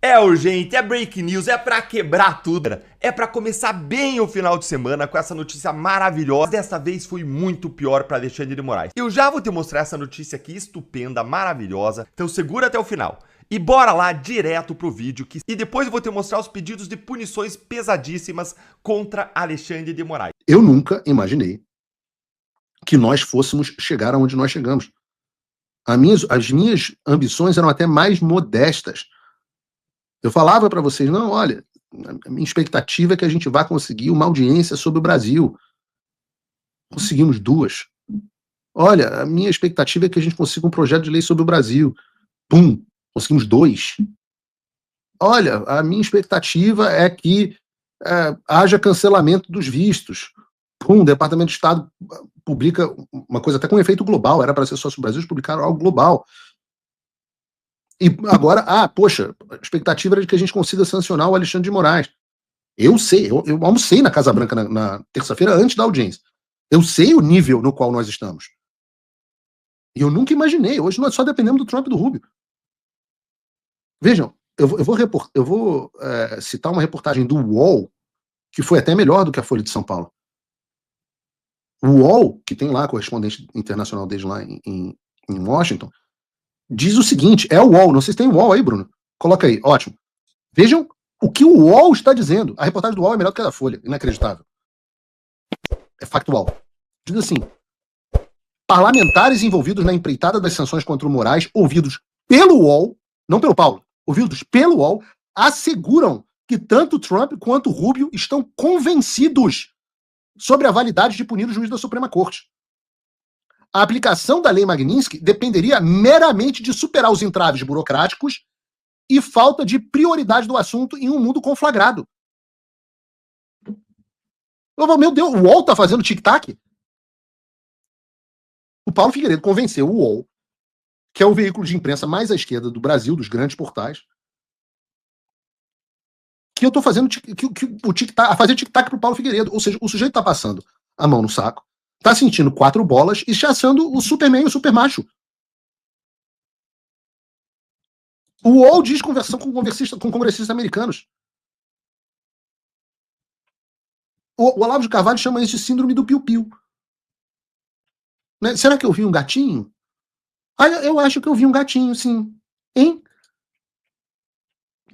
É urgente, é break news, é pra quebrar tudo. É pra começar bem o final de semana com essa notícia maravilhosa. Dessa vez foi muito pior pra Alexandre de Moraes. Eu já vou te mostrar essa notícia aqui estupenda, maravilhosa. Então segura até o final. E bora lá direto pro vídeo e depois eu vou te mostrar os pedidos de punições pesadíssimas contra Alexandre de Moraes. Eu nunca imaginei que nós fôssemos chegar aonde nós chegamos. As minhas ambições eram até mais modestas. Eu falava para vocês, não, olha, a minha expectativa é que a gente vá conseguir uma audiência sobre o Brasil. Conseguimos 2. Olha, a minha expectativa é que a gente consiga um projeto de lei sobre o Brasil. Pum, conseguimos 2. Olha, a minha expectativa é que haja cancelamento dos vistos. Pum, o Departamento de Estado publica uma coisa até com efeito global, era para ser só sobre o Brasil, eles publicaram algo global. E agora, poxa, a expectativa era de que a gente consiga sancionar o Alexandre de Moraes. Eu sei, eu almocei na Casa Branca na terça-feira antes da audiência. Eu sei o nível no qual nós estamos. E eu nunca imaginei. Hoje nós só dependemos do Trump e do Rubio. Vejam, eu vou citar uma reportagem do UOL, que foi até melhor do que a Folha de São Paulo. O UOL, que tem lá correspondente internacional desde lá em Washington, diz o seguinte, é o UOL, não sei se tem o UOL aí, Bruno. Coloca aí, ótimo. Vejam o que o UOL está dizendo. A reportagem do UOL é melhor do que a da Folha, inacreditável. É factual. Diz assim, parlamentares envolvidos na empreitada das sanções contra o Moraes, ouvidos pelo UOL, não pelo Paulo, ouvidos pelo UOL, asseguram que tanto Trump quanto Rubio estão convencidos sobre a validade de punir o juiz da Suprema Corte. A aplicação da lei Magnitsky dependeria meramente de superar os entraves burocráticos e falta de prioridade do assunto em um mundo conflagrado. Meu Deus, o UOL tá fazendo tic-tac? O Paulo Figueiredo convenceu o UOL, que é o veículo de imprensa mais à esquerda do Brasil, dos grandes portais, que eu tô fazendo o tic-tac, a fazer tic-tac pro Paulo Figueiredo. Ou seja, o sujeito tá passando a mão no saco, tá sentindo 4 bolas e chassando o Superman e o Supermacho. O UOL diz conversão com congressistas americanos. O Olavo de Carvalho chama isso de síndrome do piu-piu. Né? Será que eu vi um gatinho? Eu acho que eu vi um gatinho, sim. Hein?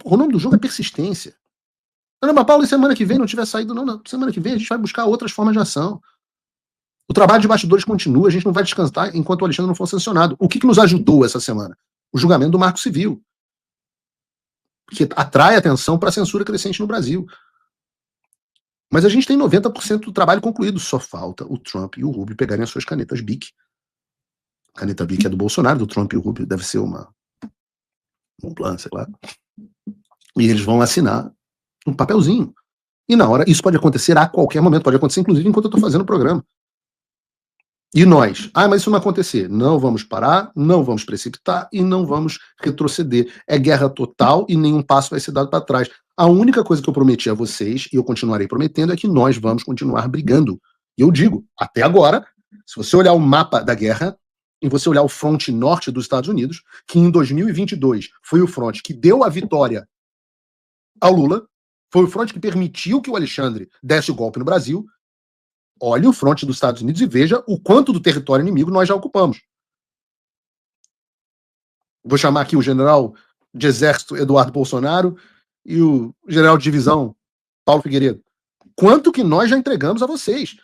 O nome do jogo é persistência. Não, mas Paulo, e semana que vem não tiver saído, não. Semana que vem a gente vai buscar outras formas de ação. O trabalho de bastidores continua, a gente não vai descansar enquanto o Alexandre não for sancionado. O que nos ajudou essa semana? O julgamento do Marco Civil, que atrai atenção para a censura crescente no Brasil. Mas a gente tem 90% do trabalho concluído. Só falta o Trump e o Rubio pegarem as suas canetas BIC. A caneta BIC é do Bolsonaro, do Trump e o Rubio deve ser um plano, sei lá. E eles vão assinar um papelzinho. E na hora, isso pode acontecer a qualquer momento, pode acontecer inclusive enquanto eu estou fazendo o programa. E nós, mas isso não acontecer, não vamos parar, não vamos precipitar e não vamos retroceder. É guerra total e nenhum passo vai ser dado para trás. A única coisa que eu prometi a vocês, e eu continuarei prometendo, é que nós vamos continuar brigando. E eu digo, até agora, se você olhar o mapa da guerra, e você olhar o fronte norte dos Estados Unidos, que em 2022 foi o fronte que deu a vitória ao Lula, foi o fronte que permitiu que o Alexandre desse o golpe no Brasil. Olhe o fronte dos Estados Unidos e veja o quanto do território inimigo nós já ocupamos. Vou chamar aqui o general de exército Eduardo Bolsonaro e o general de divisão Paulo Figueiredo. Quanto que nós já entregamos a vocês?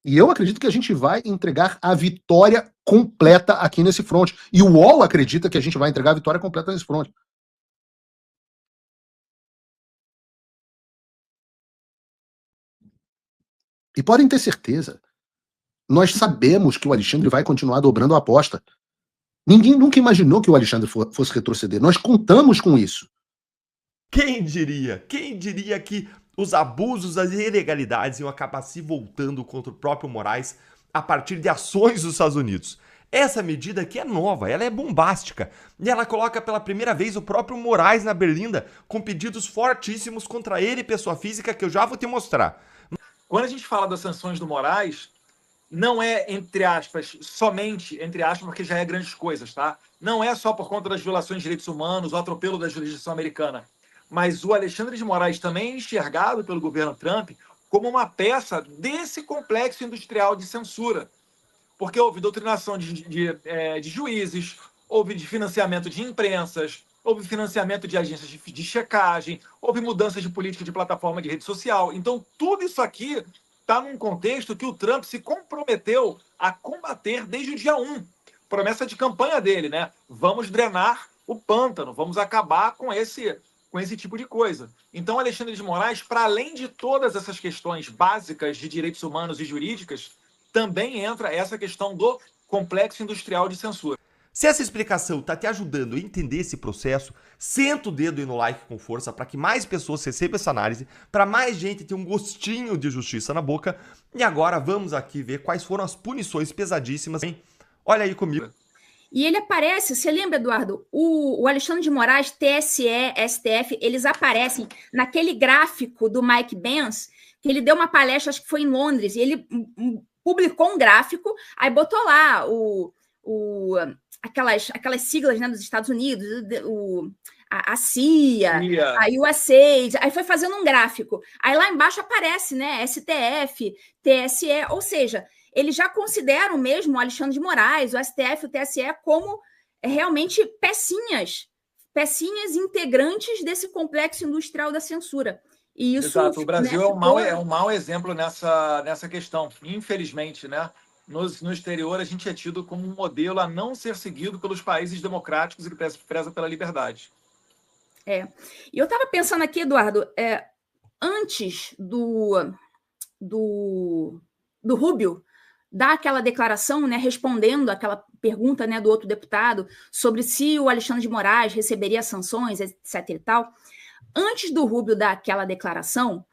E eu acredito que a gente vai entregar a vitória completa aqui nesse fronte. E o UOL acredita que a gente vai entregar a vitória completa nesse fronte. E podem ter certeza, nós sabemos que o Alexandre vai continuar dobrando a aposta. Ninguém nunca imaginou que o Alexandre fosse retroceder. Nós contamos com isso. Quem diria? Quem diria que os abusos, as ilegalidades iam acabar se voltando contra o próprio Moraes a partir de ações dos Estados Unidos? Essa medida aqui é nova, ela é bombástica. E ela coloca pela primeira vez o próprio Moraes na berlinda com pedidos fortíssimos contra ele, pessoa física, que eu já vou te mostrar. Quando a gente fala das sanções do Moraes, não é, entre aspas, somente, entre aspas, porque já é grandes coisas, tá? Não é só por conta das violações de direitos humanos, o atropelo da jurisdição americana. Mas o Alexandre de Moraes também é enxergado pelo governo Trump como uma peça desse complexo industrial de censura. Porque houve doutrinação de juízes, houve de financiamento de imprensas, houve financiamento de agências de checagem, houve mudanças de política de plataforma de rede social. Então, tudo isso aqui está num contexto que o Trump se comprometeu a combater desde o dia 1. Promessa de campanha dele, né? Vamos drenar o pântano, vamos acabar com esse tipo de coisa. Então, Alexandre de Moraes, para além de todas essas questões básicas de direitos humanos e jurídicas, também entra essa questão do complexo industrial de censura. Se essa explicação está te ajudando a entender esse processo, senta o dedo aí no like com força para que mais pessoas recebam essa análise, para mais gente ter um gostinho de justiça na boca. E agora vamos aqui ver quais foram as punições pesadíssimas, hein? Olha aí comigo. E ele aparece, você lembra, Eduardo? O Alexandre de Moraes, TSE, STF, eles aparecem naquele gráfico do Mike Pence, que ele deu uma palestra, acho que foi em Londres, e ele publicou um gráfico, aí botou lá aquelas siglas, né, dos Estados Unidos, a CIA, a USAID, aí foi fazendo um gráfico. Aí lá embaixo aparece, né, STF, TSE, ou seja, eles já consideram mesmo o Alexandre de Moraes, o STF, o TSE, como realmente pecinhas integrantes desse complexo industrial da censura. E isso, exato, o Brasil, né, é um mau exemplo nessa questão, infelizmente, né? No exterior, a gente é tido como um modelo a não ser seguido pelos países democráticos e que preza pela liberdade. E eu estava pensando aqui, Eduardo, antes do Rubio dar aquela declaração, né, respondendo aquela pergunta, né, do outro deputado sobre se o Alexandre de Moraes receberia sanções, etc. e tal, antes do Rubio dar aquela declaração,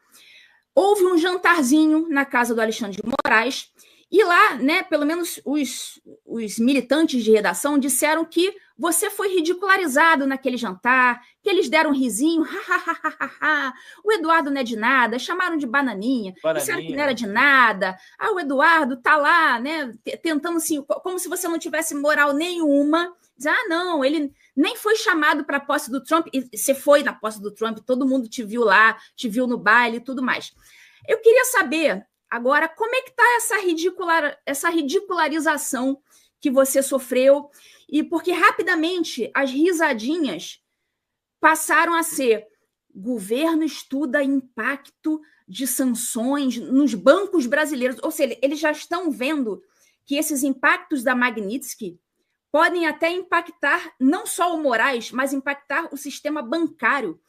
houve um jantarzinho na casa do Alexandre de Moraes. E lá, né, pelo menos os militantes de redação disseram que você foi ridicularizado naquele jantar, que eles deram um risinho, o Eduardo não é de nada, chamaram de bananinha, disseram que não era de nada, o Eduardo tá lá, né, tentando assim, como se você não tivesse moral nenhuma, diz, não, ele nem foi chamado para a posse do Trump, e você foi na posse do Trump, todo mundo te viu lá, te viu no baile e tudo mais. Eu queria saber agora, como é que está essa ridicularização que você sofreu? E porque rapidamente as risadinhas passaram a ser: governo estuda impacto de sanções nos bancos brasileiros. Ou seja, eles já estão vendo que esses impactos da Magnitsky podem até impactar não só o Moraes, mas impactar o sistema bancário.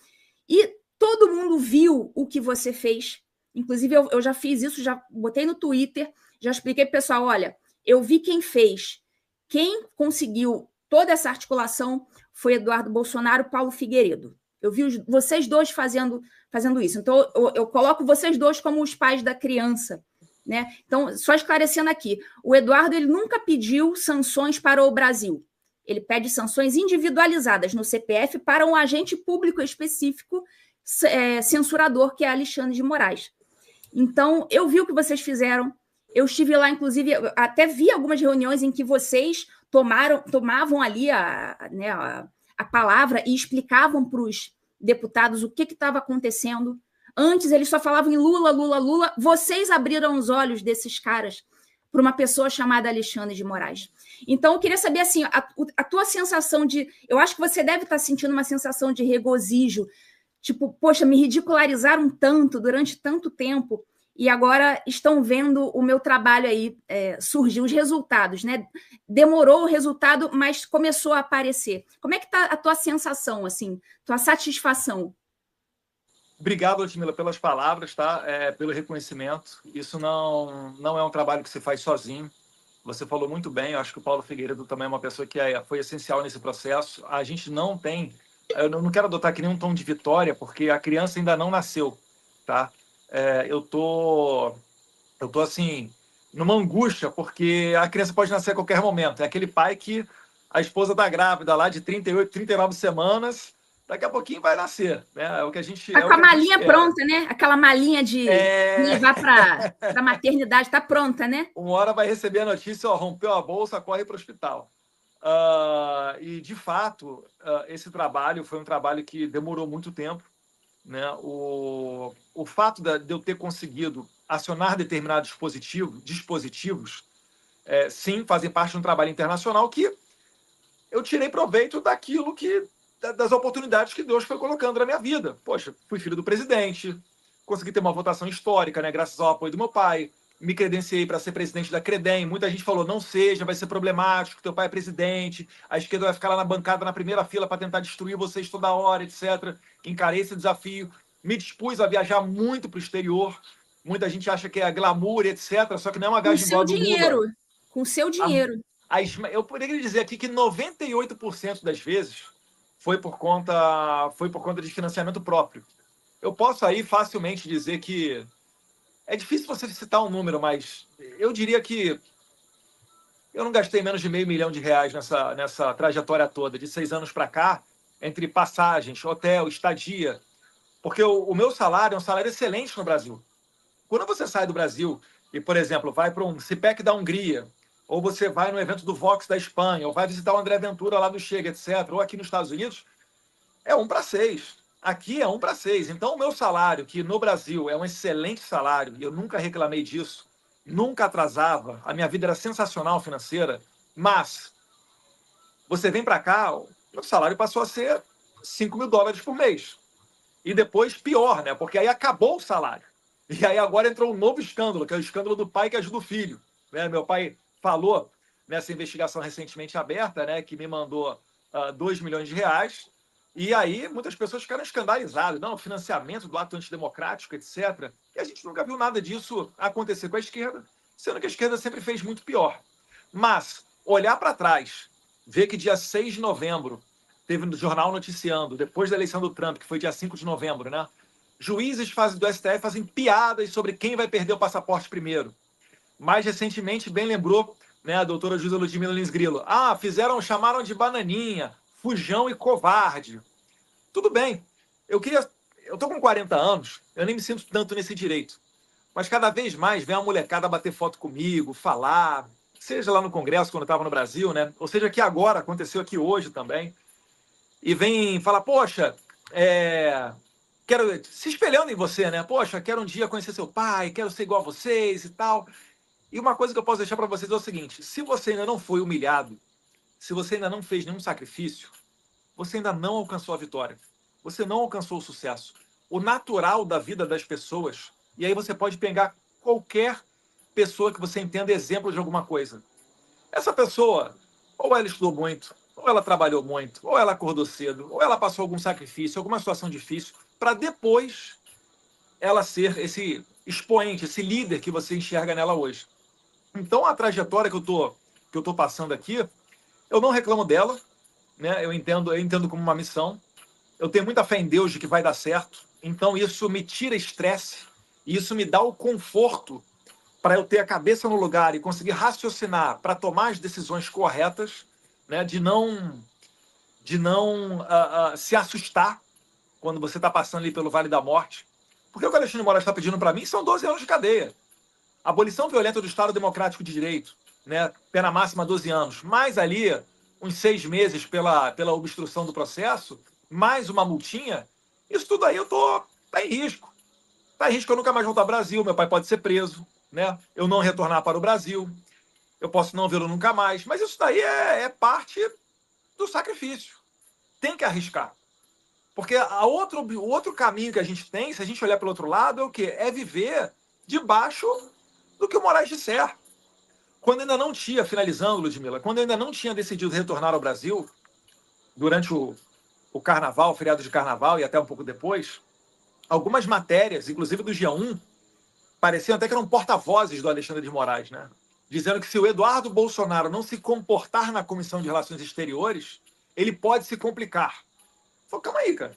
E todo mundo viu o que você fez. Inclusive, eu já fiz isso, já botei no Twitter, já expliquei para o pessoal, olha, eu vi quem fez. Quem conseguiu toda essa articulação foi Eduardo Bolsonaro e Paulo Figueiredo. Eu vi vocês dois fazendo isso. Então, eu coloco vocês dois como os pais da criança, né? Então, só esclarecendo aqui, o Eduardo ele nunca pediu sanções para o Brasil. Ele pede sanções individualizadas no CPF para um agente público específico censurador, que é Alexandre de Moraes. Então, eu vi o que vocês fizeram, eu estive lá, inclusive, até vi algumas reuniões em que vocês tomavam ali a palavra e explicavam para os deputados o que estava acontecendo. Antes, eles só falavam em Lula, Lula, Lula. Vocês abriram os olhos desses caras para uma pessoa chamada Alexandre de Moraes. Então, eu queria saber, assim, a tua sensação de... Eu acho que você deve estar sentindo uma sensação de regozijo, tipo, poxa, me ridicularizaram tanto durante tanto tempo e agora estão vendo o meu trabalho aí surgir, os resultados, né? Demorou o resultado, mas começou a aparecer. Como é que está a tua sensação, assim, tua satisfação? Obrigado, Ludmila, pelas palavras, tá? Pelo reconhecimento. Isso não é um trabalho que se faz sozinho. Você falou muito bem, eu acho que o Paulo Figueiredo também é uma pessoa que foi essencial nesse processo. A gente não tem... Eu não quero adotar aqui nenhum tom de vitória, porque a criança ainda não nasceu, tá? Eu tô assim, numa angústia, porque a criança pode nascer a qualquer momento. É aquele pai que a esposa está grávida lá de 38, 39 semanas, Daqui a pouquinho vai nascer, né? É o que a gente. Tá com a malinha pronta, né? Aquela malinha de levar para a maternidade, tá pronta, né? Uma hora vai receber a notícia, ó, rompeu a bolsa, corre para o hospital. E, de fato, esse trabalho foi um trabalho que demorou muito tempo, né? O fato de eu ter conseguido acionar determinados dispositivos, sim, fazem parte de um trabalho internacional que eu tirei proveito daquilo das oportunidades que Deus foi colocando na minha vida. Poxa, fui filho do presidente, consegui ter uma votação histórica, né, graças ao apoio do meu pai, me credenciei para ser presidente da Credem. Muita gente falou, não seja, vai ser problemático, teu pai é presidente, a esquerda vai ficar lá na bancada, na primeira fila, para tentar destruir vocês toda hora, etc. Encarei esse desafio, me dispus a viajar muito para o exterior. Muita gente acha que é glamour, etc., só que não é uma viagem igual a do Lula. Com seu dinheiro. Eu poderia dizer aqui que 98% das vezes foi por conta de financiamento próprio. Eu posso aí facilmente dizer que é difícil você citar um número, mas eu diria que eu não gastei menos de R$500 milhão nessa trajetória toda, de 6 anos para cá, entre passagens, hotel, estadia, porque o meu salário é um salário excelente no Brasil. Quando você sai do Brasil e, por exemplo, vai para um CPEC da Hungria, ou você vai no evento do Vox da Espanha, ou vai visitar o André Ventura lá do Chega, etc., ou aqui nos Estados Unidos, é 1 para 6. Aqui é 1 para 6. Então, o meu salário, que no Brasil é um excelente salário, e eu nunca reclamei disso, nunca atrasava, a minha vida era sensacional financeira, mas você vem para cá, o meu salário passou a ser $5 mil por mês. E depois, pior, né? Porque aí acabou o salário. E aí agora entrou um novo escândalo, que é o escândalo do pai que ajuda o filho. Né? Meu pai falou nessa investigação recentemente aberta, né, que me mandou R$2 milhões. E aí muitas pessoas ficaram escandalizadas. Não, financiamento do ato antidemocrático, etc. E a gente nunca viu nada disso acontecer com a esquerda, sendo que a esquerda sempre fez muito pior. Mas olhar para trás, ver que dia 6 de novembro, teve no jornal noticiando, depois da eleição do Trump, que foi dia 5 de novembro, né? Juízes do STF fazem piadas sobre quem vai perder o passaporte primeiro. Mais recentemente, bem lembrou, né, a doutora Juíza Ludmila Lins Grilo. Chamaram de bananinha, fujão e covarde. Tudo bem. Eu tô com 40 anos, eu nem me sinto tanto nesse direito. Mas cada vez mais vem uma molecada bater foto comigo, falar, seja lá no Congresso, quando eu estava no Brasil, né? Ou seja, aqui agora, aconteceu aqui hoje também. E vem falar, poxa, quero se espelhando em você, né? Poxa, quero um dia conhecer seu pai, quero ser igual a vocês e tal. E uma coisa que eu posso deixar para vocês é o seguinte: se você ainda não foi humilhado, se você ainda não fez nenhum sacrifício, você ainda não alcançou a vitória. Você não alcançou o sucesso. O natural da vida das pessoas, e aí você pode pegar qualquer pessoa que você entenda exemplo de alguma coisa. Essa pessoa, ou ela estudou muito, ou ela trabalhou muito, ou ela acordou cedo, ou ela passou algum sacrifício, alguma situação difícil, para depois ela ser esse expoente, esse líder que você enxerga nela hoje. Então, a trajetória que eu tô passando aqui, eu não reclamo dela, né? Eu entendo como uma missão. Eu tenho muita fé em Deus de que vai dar certo. Então, isso me tira estresse e isso me dá o conforto para eu ter a cabeça no lugar e conseguir raciocinar para tomar as decisões corretas, né? De não se assustar quando você está passando ali pelo Vale da Morte. Porque o que o Alexandre de Moraes está pedindo para mim são 12 anos de cadeia. Abolição violenta do Estado Democrático de Direito, né? Pena máxima 12 anos, mais ali uns 6 meses pela obstrução do processo, mais uma multinha, isso tudo aí tá em risco. Tá em risco eu nunca mais voltar ao Brasil, meu pai pode ser preso, né? Eu não retornar para o Brasil, eu posso não vê-lo nunca mais, mas isso daí é parte do sacrifício. Tem que arriscar. Porque o outro caminho que a gente tem, se a gente olhar pelo outro lado, é o quê? É viver debaixo do que o Moraes disser. Quando ainda não tinha, finalizando, Ludmila, quando ainda não tinha decidido retornar ao Brasil, durante o carnaval, o feriado de carnaval e até um pouco depois, algumas matérias, inclusive do G1, pareciam até que eram porta-vozes do Alexandre de Moraes, né? Dizendo que se o Eduardo Bolsonaro não se comportar na Comissão de Relações Exteriores, ele pode se complicar. Falei, calma aí, cara.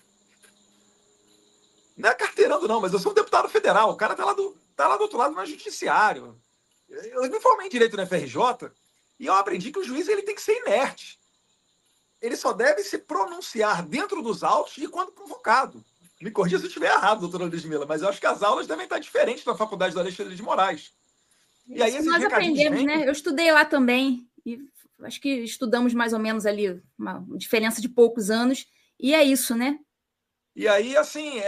Não é carteirando, não, mas eu sou um deputado federal. O cara tá lá do outro lado no judiciário. Eu me formei em Direito na FRJ e eu aprendi que o juiz ele tem que ser inerte. ele só deve se pronunciar dentro dos autos e quando provocado. Me corrija se eu estiver errado, doutora Ludmila, mas eu acho que as aulas devem estar diferentes da faculdade do Alexandre de Moraes. E aí nós aprendemos, né? Eu estudei lá também, e acho que estudamos mais ou menos ali, uma diferença de poucos anos, e é isso, né? E aí, assim,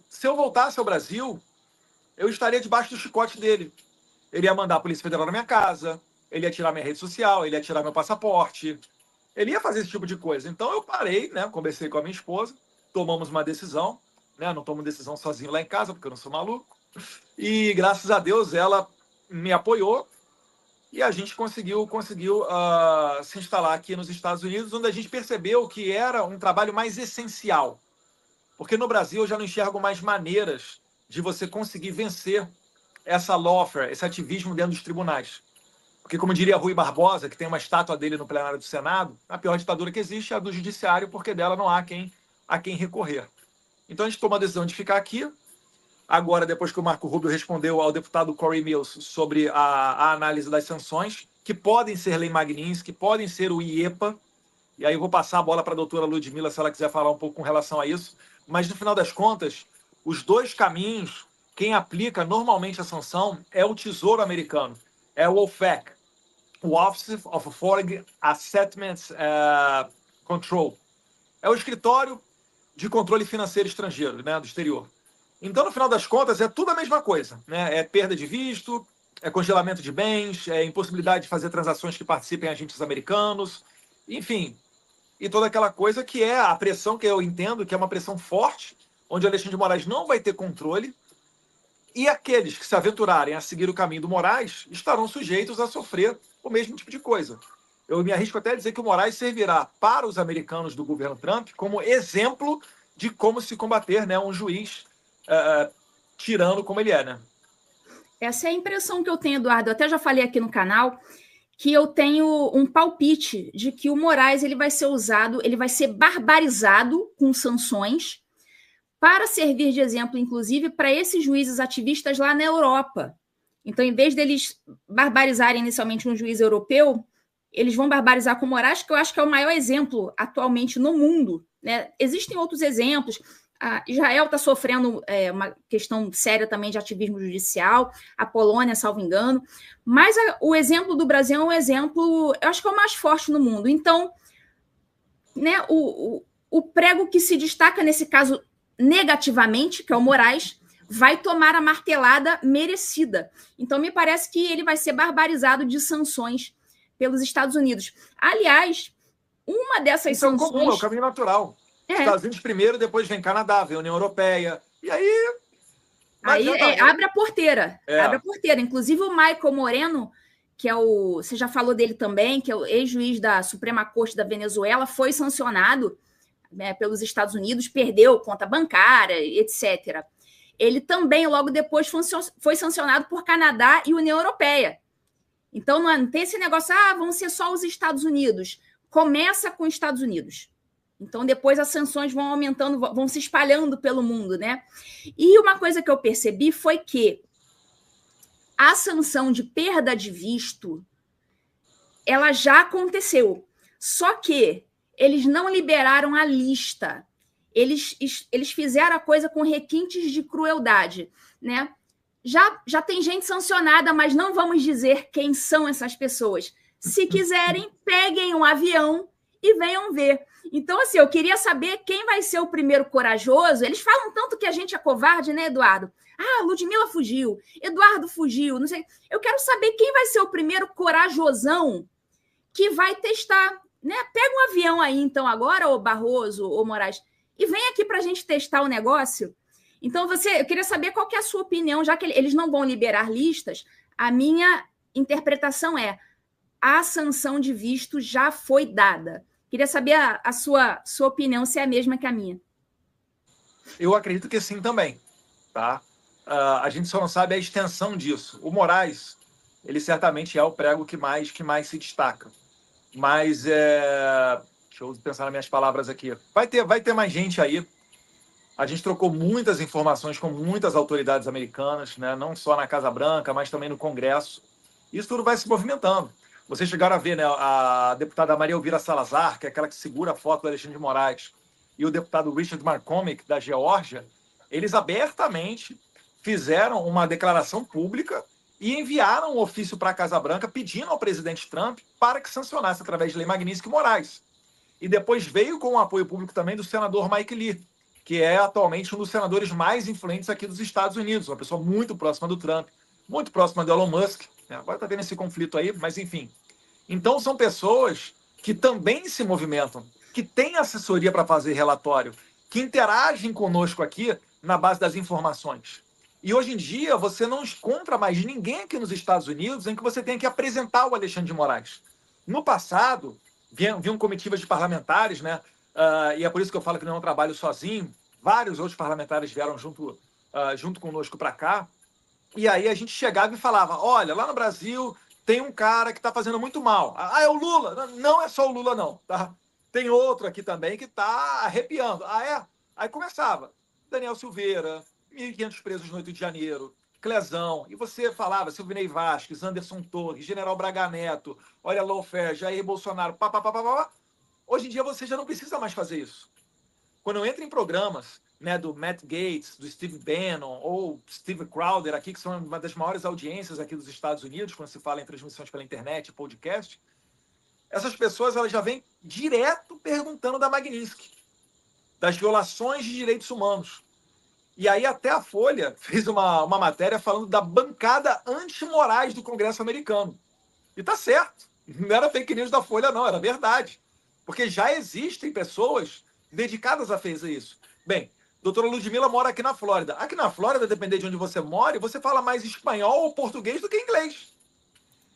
se eu voltasse ao Brasil, eu estaria debaixo do chicote dele. Ele ia mandar a Polícia Federal na minha casa, ele ia tirar minha rede social, ele ia tirar meu passaporte, ele ia fazer esse tipo de coisa. Então eu parei, né? Conversei com a minha esposa, tomamos uma decisão, né? Não tomo decisão sozinho lá em casa, porque eu não sou maluco. E graças a Deus ela me apoiou e a gente conseguiu se instalar aqui nos Estados Unidos, onde a gente percebeu que era um trabalho mais essencial. Porque no Brasil eu já não enxergo mais maneiras de você conseguir vencer essa lawfare, esse ativismo dentro dos tribunais. Porque, como diria Rui Barbosa, que tem uma estátua dele no plenário do Senado, a pior ditadura que existe é a do judiciário, porque dela não há a quem recorrer. Então a gente tomou a decisão de ficar aqui. Agora, depois que o Marco Rubio respondeu ao deputado Corey Mills sobre a análise das sanções, que podem ser lei Magnitsky, que podem ser o IEPA, e aí eu vou passar a bola para a doutora Ludmila, se ela quiser falar um pouco com relação a isso, mas no final das contas, os dois caminhos, quem aplica normalmente a sanção é o Tesouro Americano, é o OFAC, o Office of Foreign Assessments Control. É o escritório de controle financeiro estrangeiro, né, do exterior. Então, no final das contas, é tudo a mesma coisa, né? É perda de visto, é congelamento de bens, é impossibilidade de fazer transações que participem agentes americanos, enfim, e toda aquela coisa que é a pressão que eu entendo que é uma pressão forte, onde o Alexandre de Moraes não vai ter controle, e aqueles que se aventurarem a seguir o caminho do Moraes estarão sujeitos a sofrer o mesmo tipo de coisa. Eu me arrisco até a dizer que o Moraes servirá para os americanos do governo Trump como exemplo de como se combater, né, um juiz tirano como ele é, né? Essa é a impressão que eu tenho, Eduardo. Eu até já falei aqui no canal que eu tenho um palpite de que o Moraes ele vai ser usado, ele vai ser barbarizado com sanções para servir de exemplo, inclusive, para esses juízes ativistas lá na Europa. Então, em vez deles barbarizarem inicialmente um juiz europeu, eles vão barbarizar com o Moraes, que eu acho que é o maior exemplo atualmente no mundo, né? Existem outros exemplos. Israel está sofrendo uma questão séria também de ativismo judicial, a Polônia, salvo engano, mas o exemplo do Brasil é um exemplo, eu acho que é o mais forte no mundo. Então, né, o prego que se destaca nesse caso negativamente, que é o Moraes, vai tomar a martelada merecida. Então, me parece que ele vai ser barbarizado de sanções pelos Estados Unidos. Aliás, uma dessas sanções... Comum, é o caminho natural. Estados Unidos primeiro, depois vem Canadá, vem União Europeia, e aí... abre a porteira. Abre a porteira. Inclusive o Michael Moreno, que é você já falou dele também, que é o ex-juiz da Suprema Corte da Venezuela, foi sancionado, né, pelos Estados Unidos, perdeu conta bancária, etc. Ele também, logo depois, foi sancionado por Canadá e União Europeia. Então, não tem esse negócio, vão ser só os Estados Unidos. Começa com os Estados Unidos. Então, depois as sanções vão aumentando, vão se espalhando pelo mundo, né? E uma coisa que eu percebi foi que a sanção de perda de visto, ela já aconteceu. Só que eles não liberaram a lista. Eles fizeram a coisa com requintes de crueldade, né? Já tem gente sancionada, mas não vamos dizer quem são essas pessoas. Se quiserem, peguem um avião e venham ver. Então, assim, eu queria saber quem vai ser o primeiro corajoso. Eles falam tanto que a gente é covarde, né, Eduardo? Ludmila fugiu, Eduardo fugiu, não sei. Eu quero saber quem vai ser o primeiro corajosão que vai testar, né? Pega um avião aí, então, agora, ô Barroso, ô Moraes, e vem aqui para a gente testar o negócio. Então, eu queria saber qual que é a sua opinião, já que eles não vão liberar listas. A minha interpretação é: a sanção de visto já foi dada. Queria saber a sua opinião, se é a mesma que a minha. Eu acredito que sim também, tá? A gente só não sabe a extensão disso. O Moraes, ele certamente é o prego que mais se destaca. Mas, deixa eu pensar nas minhas palavras aqui. Vai ter mais gente aí. A gente trocou muitas informações com muitas autoridades americanas, né? Não só na Casa Branca, mas também no Congresso. Isso tudo vai se movimentando. Vocês chegaram a ver, né, a deputada Maria Elvira Salazar, que é aquela que segura a foto do Alexandre de Moraes, e o deputado Richard McCormick, da Geórgia, eles abertamente fizeram uma declaração pública e enviaram um ofício para a Casa Branca pedindo ao presidente Trump para que sancionasse através de lei Magnitsky-Moraes. E depois veio com o apoio público também do senador Mike Lee, que é atualmente um dos senadores mais influentes aqui dos Estados Unidos, uma pessoa muito próxima do Trump, muito próxima do Elon Musk. Agora está tendo esse conflito aí, mas enfim. Então são pessoas que também se movimentam, que têm assessoria para fazer relatório, que interagem conosco aqui na base das informações. E hoje em dia você não encontra mais ninguém aqui nos Estados Unidos em que você tenha que apresentar o Alexandre de Moraes. No passado, vinham comitivas de parlamentares, né? E é por isso que eu falo que não é um trabalho sozinho. Vários outros parlamentares vieram junto conosco para cá. E aí a gente chegava e falava, olha, lá no Brasil tem um cara que está fazendo muito mal. Ah, é o Lula? Não é só o Lula, não. Tá? Tem outro aqui também que está arrepiando. Ah, é? Aí começava. Daniel Silveira, 1.500 presos no 8 de janeiro, Clezão. E você falava, Silvinei Vasquez, Anderson Torres, General Braga Neto, olha, Lawfare, Jair Bolsonaro, pá. Hoje em dia você já não precisa mais fazer isso. Quando eu entro em programas, né, do Matt Gaetz, do Steve Bannon ou Steve Crowder aqui, que são uma das maiores audiências aqui dos Estados Unidos, quando se fala em transmissões pela internet, podcast, essas pessoas elas já vêm direto perguntando da Magnitsky, das violações de direitos humanos. E aí até a Folha fez uma matéria falando da bancada anti-Moraes do Congresso americano. E tá certo. Não era fake news da Folha, não, era verdade. Porque já existem pessoas dedicadas a fazer isso. Bem, doutora Ludmilla mora aqui na Flórida. Aqui na Flórida, dependendo de onde você mora, você fala mais espanhol ou português do que inglês.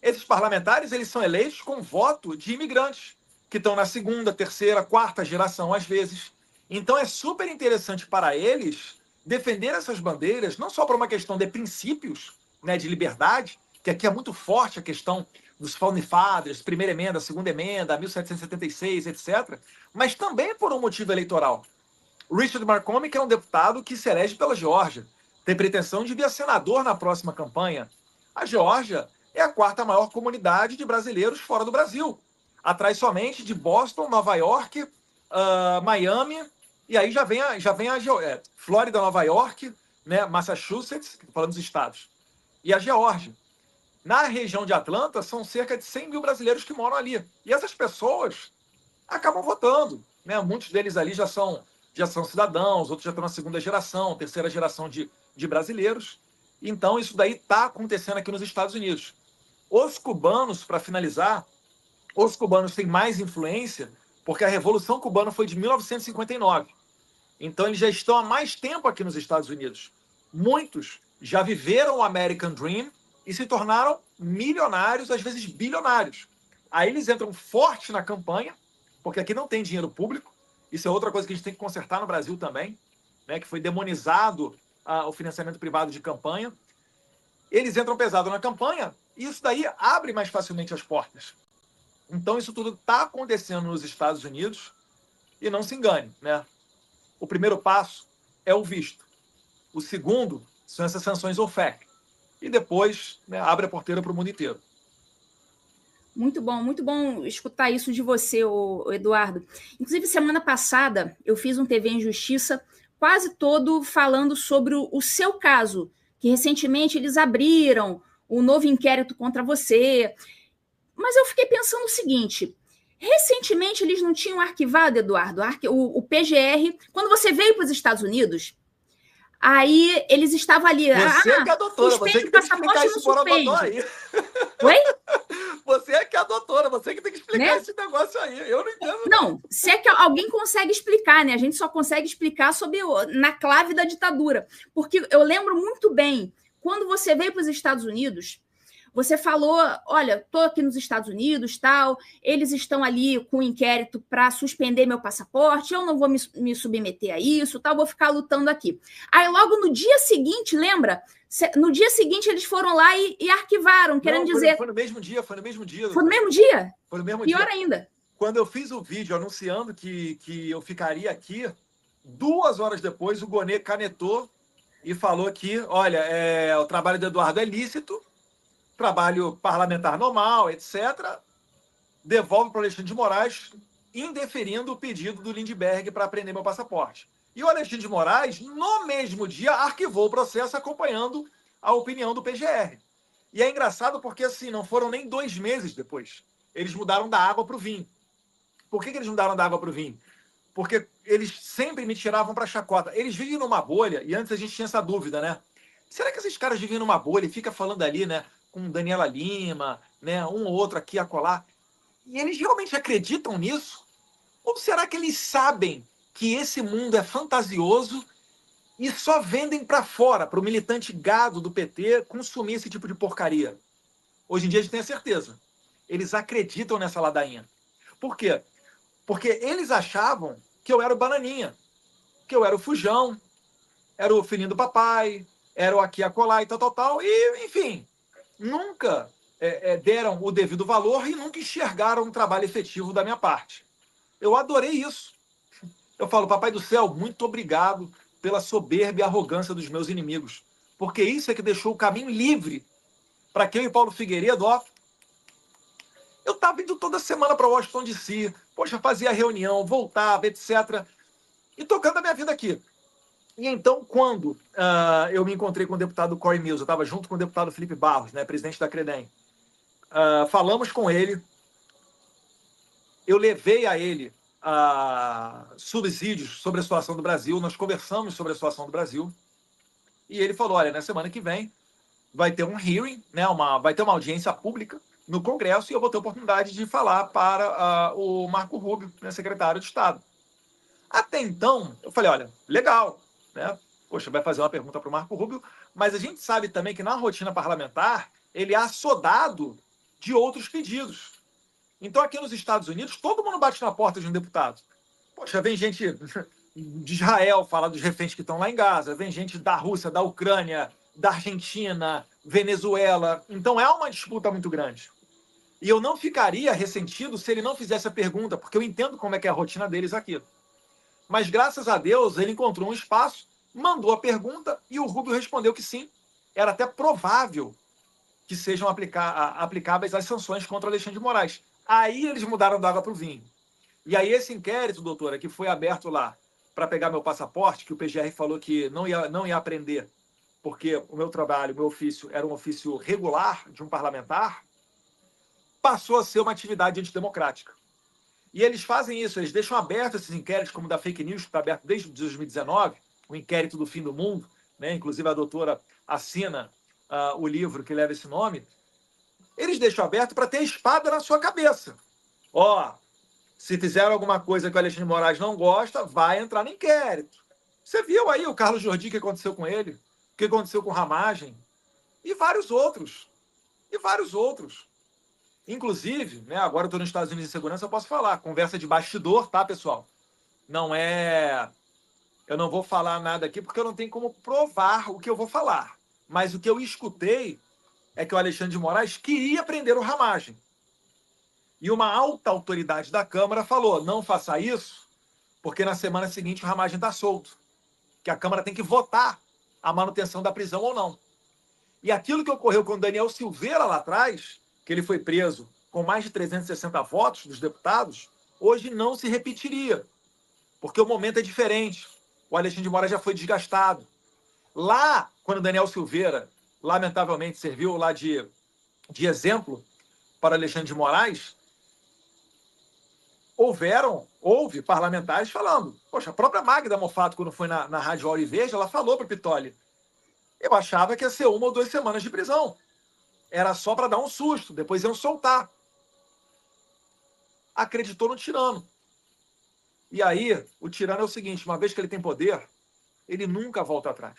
Esses parlamentares, eles são eleitos com voto de imigrantes, que estão na segunda, terceira, quarta geração, às vezes. Então, é super interessante para eles defender essas bandeiras, não só por uma questão de princípios, né, de liberdade, que aqui é muito forte a questão dos Founding Fathers, primeira emenda, segunda emenda, 1776, etc., mas também por um motivo eleitoral. O Richard McCormick é um deputado que se elege pela Geórgia, tem pretensão de vir senador na próxima campanha. A Geórgia é a quarta maior comunidade de brasileiros fora do Brasil, atrás somente de Boston, Nova York, Miami, e aí já vem a Flórida, Nova York, né, Massachusetts, falando dos estados, e a Geórgia. Na região de Atlanta, são cerca de 100 mil brasileiros que moram ali. E essas pessoas acabam votando, né? Muitos deles ali já são cidadãos, outros já estão na segunda geração, terceira geração de brasileiros. Então, isso daí está acontecendo aqui nos Estados Unidos. Os cubanos, para finalizar, os cubanos têm mais influência porque a Revolução Cubana foi de 1959. Então, eles já estão há mais tempo aqui nos Estados Unidos. Muitos já viveram o American Dream e se tornaram milionários, às vezes bilionários. Aí eles entram forte na campanha, porque aqui não tem dinheiro público. Isso é outra coisa que a gente tem que consertar no Brasil também, né, que foi demonizado o financiamento privado de campanha. Eles entram pesado na campanha e isso daí abre mais facilmente as portas. Então isso tudo está acontecendo nos Estados Unidos e não se engane, né? O primeiro passo é o visto. O segundo são essas sanções OFAC. E depois, né, abre a porteira para o mundo inteiro. Muito bom escutar isso de você, Eduardo. Inclusive, semana passada, eu fiz um TV em Justiça quase todo falando sobre o seu caso, que recentemente eles abriram um novo inquérito contra você. Mas eu fiquei pensando o seguinte, recentemente eles não tinham arquivado, Eduardo, o PGR, quando você veio para os Estados Unidos... Aí eles estavam ali. Você é que é a doutora, você que tem que explicar isso para a doutora aí. Oi? Você é que é a doutora, você que tem que explicar, né, esse negócio aí. Eu não entendo. Não, se é que alguém consegue explicar, né? A gente só consegue explicar na clave da ditadura. Porque eu lembro muito bem, quando você veio para os Estados Unidos, você falou, olha, estou aqui nos Estados Unidos, tal, eles estão ali com um inquérito para suspender meu passaporte, eu não vou me submeter a isso, tal, vou ficar lutando aqui. Aí logo no dia seguinte, lembra? No dia seguinte eles foram lá e arquivaram, querendo dizer... Foi no mesmo dia. Foi no mesmo dia? Foi no mesmo dia. Pior dia. ainda. Quando eu fiz o vídeo anunciando que eu ficaria aqui, 2 horas depois o Gonê canetou e falou que, olha, o trabalho do Eduardo é lícito, trabalho parlamentar normal, etc., devolve para o Alexandre de Moraes, indeferindo o pedido do Lindbergh para apreender meu passaporte. E o Alexandre de Moraes, no mesmo dia, arquivou o processo acompanhando a opinião do PGR. E é engraçado porque, assim, não foram nem 2 meses depois. Eles mudaram da água para o vinho. Por que eles mudaram da água para o vinho? Porque eles sempre me tiravam para chacota. Eles vivem numa bolha, e antes a gente tinha essa dúvida, né? Será que esses caras vivem numa bolha e fica falando ali, né? Com Daniela Lima, né? Um ou outro aqui a colar. E eles realmente acreditam nisso? Ou será que eles sabem que esse mundo é fantasioso e só vendem para fora, para o militante gado do PT consumir esse tipo de porcaria? Hoje em dia a gente tem a certeza. Eles acreditam nessa ladainha. Por quê? Porque eles achavam que eu era o Bananinha, que eu era o Fujão, era o filhinho do papai, era o aqui a colar e tal, e, enfim, nunca deram o devido valor e nunca enxergaram um trabalho efetivo da minha parte. Eu adorei isso. Eu falo, papai do céu, muito obrigado pela soberba e arrogância dos meus inimigos, porque isso é que deixou o caminho livre para que eu e Paulo Figueiredo, ó, eu estava indo toda semana para Washington DC, poxa, fazia reunião, voltava, etc. E tocando a minha vida aqui. E então, quando eu me encontrei com o deputado Corey Mills, eu estava junto com o deputado Felipe Barros, né, presidente da Credem, falamos com ele, eu levei a ele subsídios sobre a situação do Brasil, nós conversamos sobre a situação do Brasil, e ele falou, olha, na semana que vem vai ter um hearing, né, vai ter uma audiência pública no Congresso, e eu vou ter a oportunidade de falar para o Marco Rubio, né, secretário de Estado. Até então, eu falei, olha, legal, né? Poxa, vai fazer uma pergunta para o Marco Rubio, mas a gente sabe também que na rotina parlamentar ele é assodado de outros pedidos. Então, aqui nos Estados Unidos, todo mundo bate na porta de um deputado. Poxa, vem gente de Israel falar dos reféns que estão lá em Gaza, vem gente da Rússia, da Ucrânia, da Argentina, Venezuela. Então, é uma disputa muito grande. E eu não ficaria ressentido se ele não fizesse a pergunta, porque eu entendo como é que é a rotina deles aqui. Mas, graças a Deus, ele encontrou um espaço, mandou a pergunta e o Rubio respondeu que sim. Era até provável que sejam aplicáveis as sanções contra Alexandre de Moraes. Aí eles mudaram da água para o vinho. E aí esse inquérito, doutora, que foi aberto lá para pegar meu passaporte, que o PGR falou que não ia aprender, porque o meu trabalho, o meu ofício, era um ofício regular de um parlamentar, passou a ser uma atividade antidemocrática. E eles fazem isso, eles deixam abertos esses inquéritos, como o da fake news, que está aberto desde 2019, o inquérito do fim do mundo, né? Inclusive a doutora assina o livro que leva esse nome. Eles deixam aberto para ter espada na sua cabeça. Ó, se fizeram alguma coisa que o Alexandre de Moraes não gosta, vai entrar no inquérito. Você viu aí o Carlos Jordi, o que aconteceu com ele? O que aconteceu com Ramagem? E vários outros. E vários outros. Inclusive, né, agora eu estou nos Estados Unidos de segurança, eu posso falar. Conversa de bastidor, tá, pessoal? Não é... Eu não vou falar nada aqui porque eu não tenho como provar o que eu vou falar. Mas o que eu escutei é que o Alexandre de Moraes queria prender o Ramagem. E uma alta autoridade da Câmara falou, não faça isso, porque na semana seguinte o Ramagem está solto. Que a Câmara tem que votar a manutenção da prisão ou não. E aquilo que ocorreu com o Daniel Silveira lá atrás, que ele foi preso com mais de 360 votos dos deputados, hoje não se repetiria, porque o momento é diferente. O Alexandre de Moraes já foi desgastado. Lá, quando o Daniel Silveira, lamentavelmente, serviu lá de exemplo para Alexandre de Moraes, houve parlamentares falando. Poxa, a própria Magda Mofato, quando foi na Rádio Auri Verde, ela falou para o Pitoli, eu achava que ia ser 1 ou 2 semanas de prisão. Era só para dar um susto, depois iam soltar. Acreditou no tirano. E aí, o tirano é o seguinte, uma vez que ele tem poder, ele nunca volta atrás.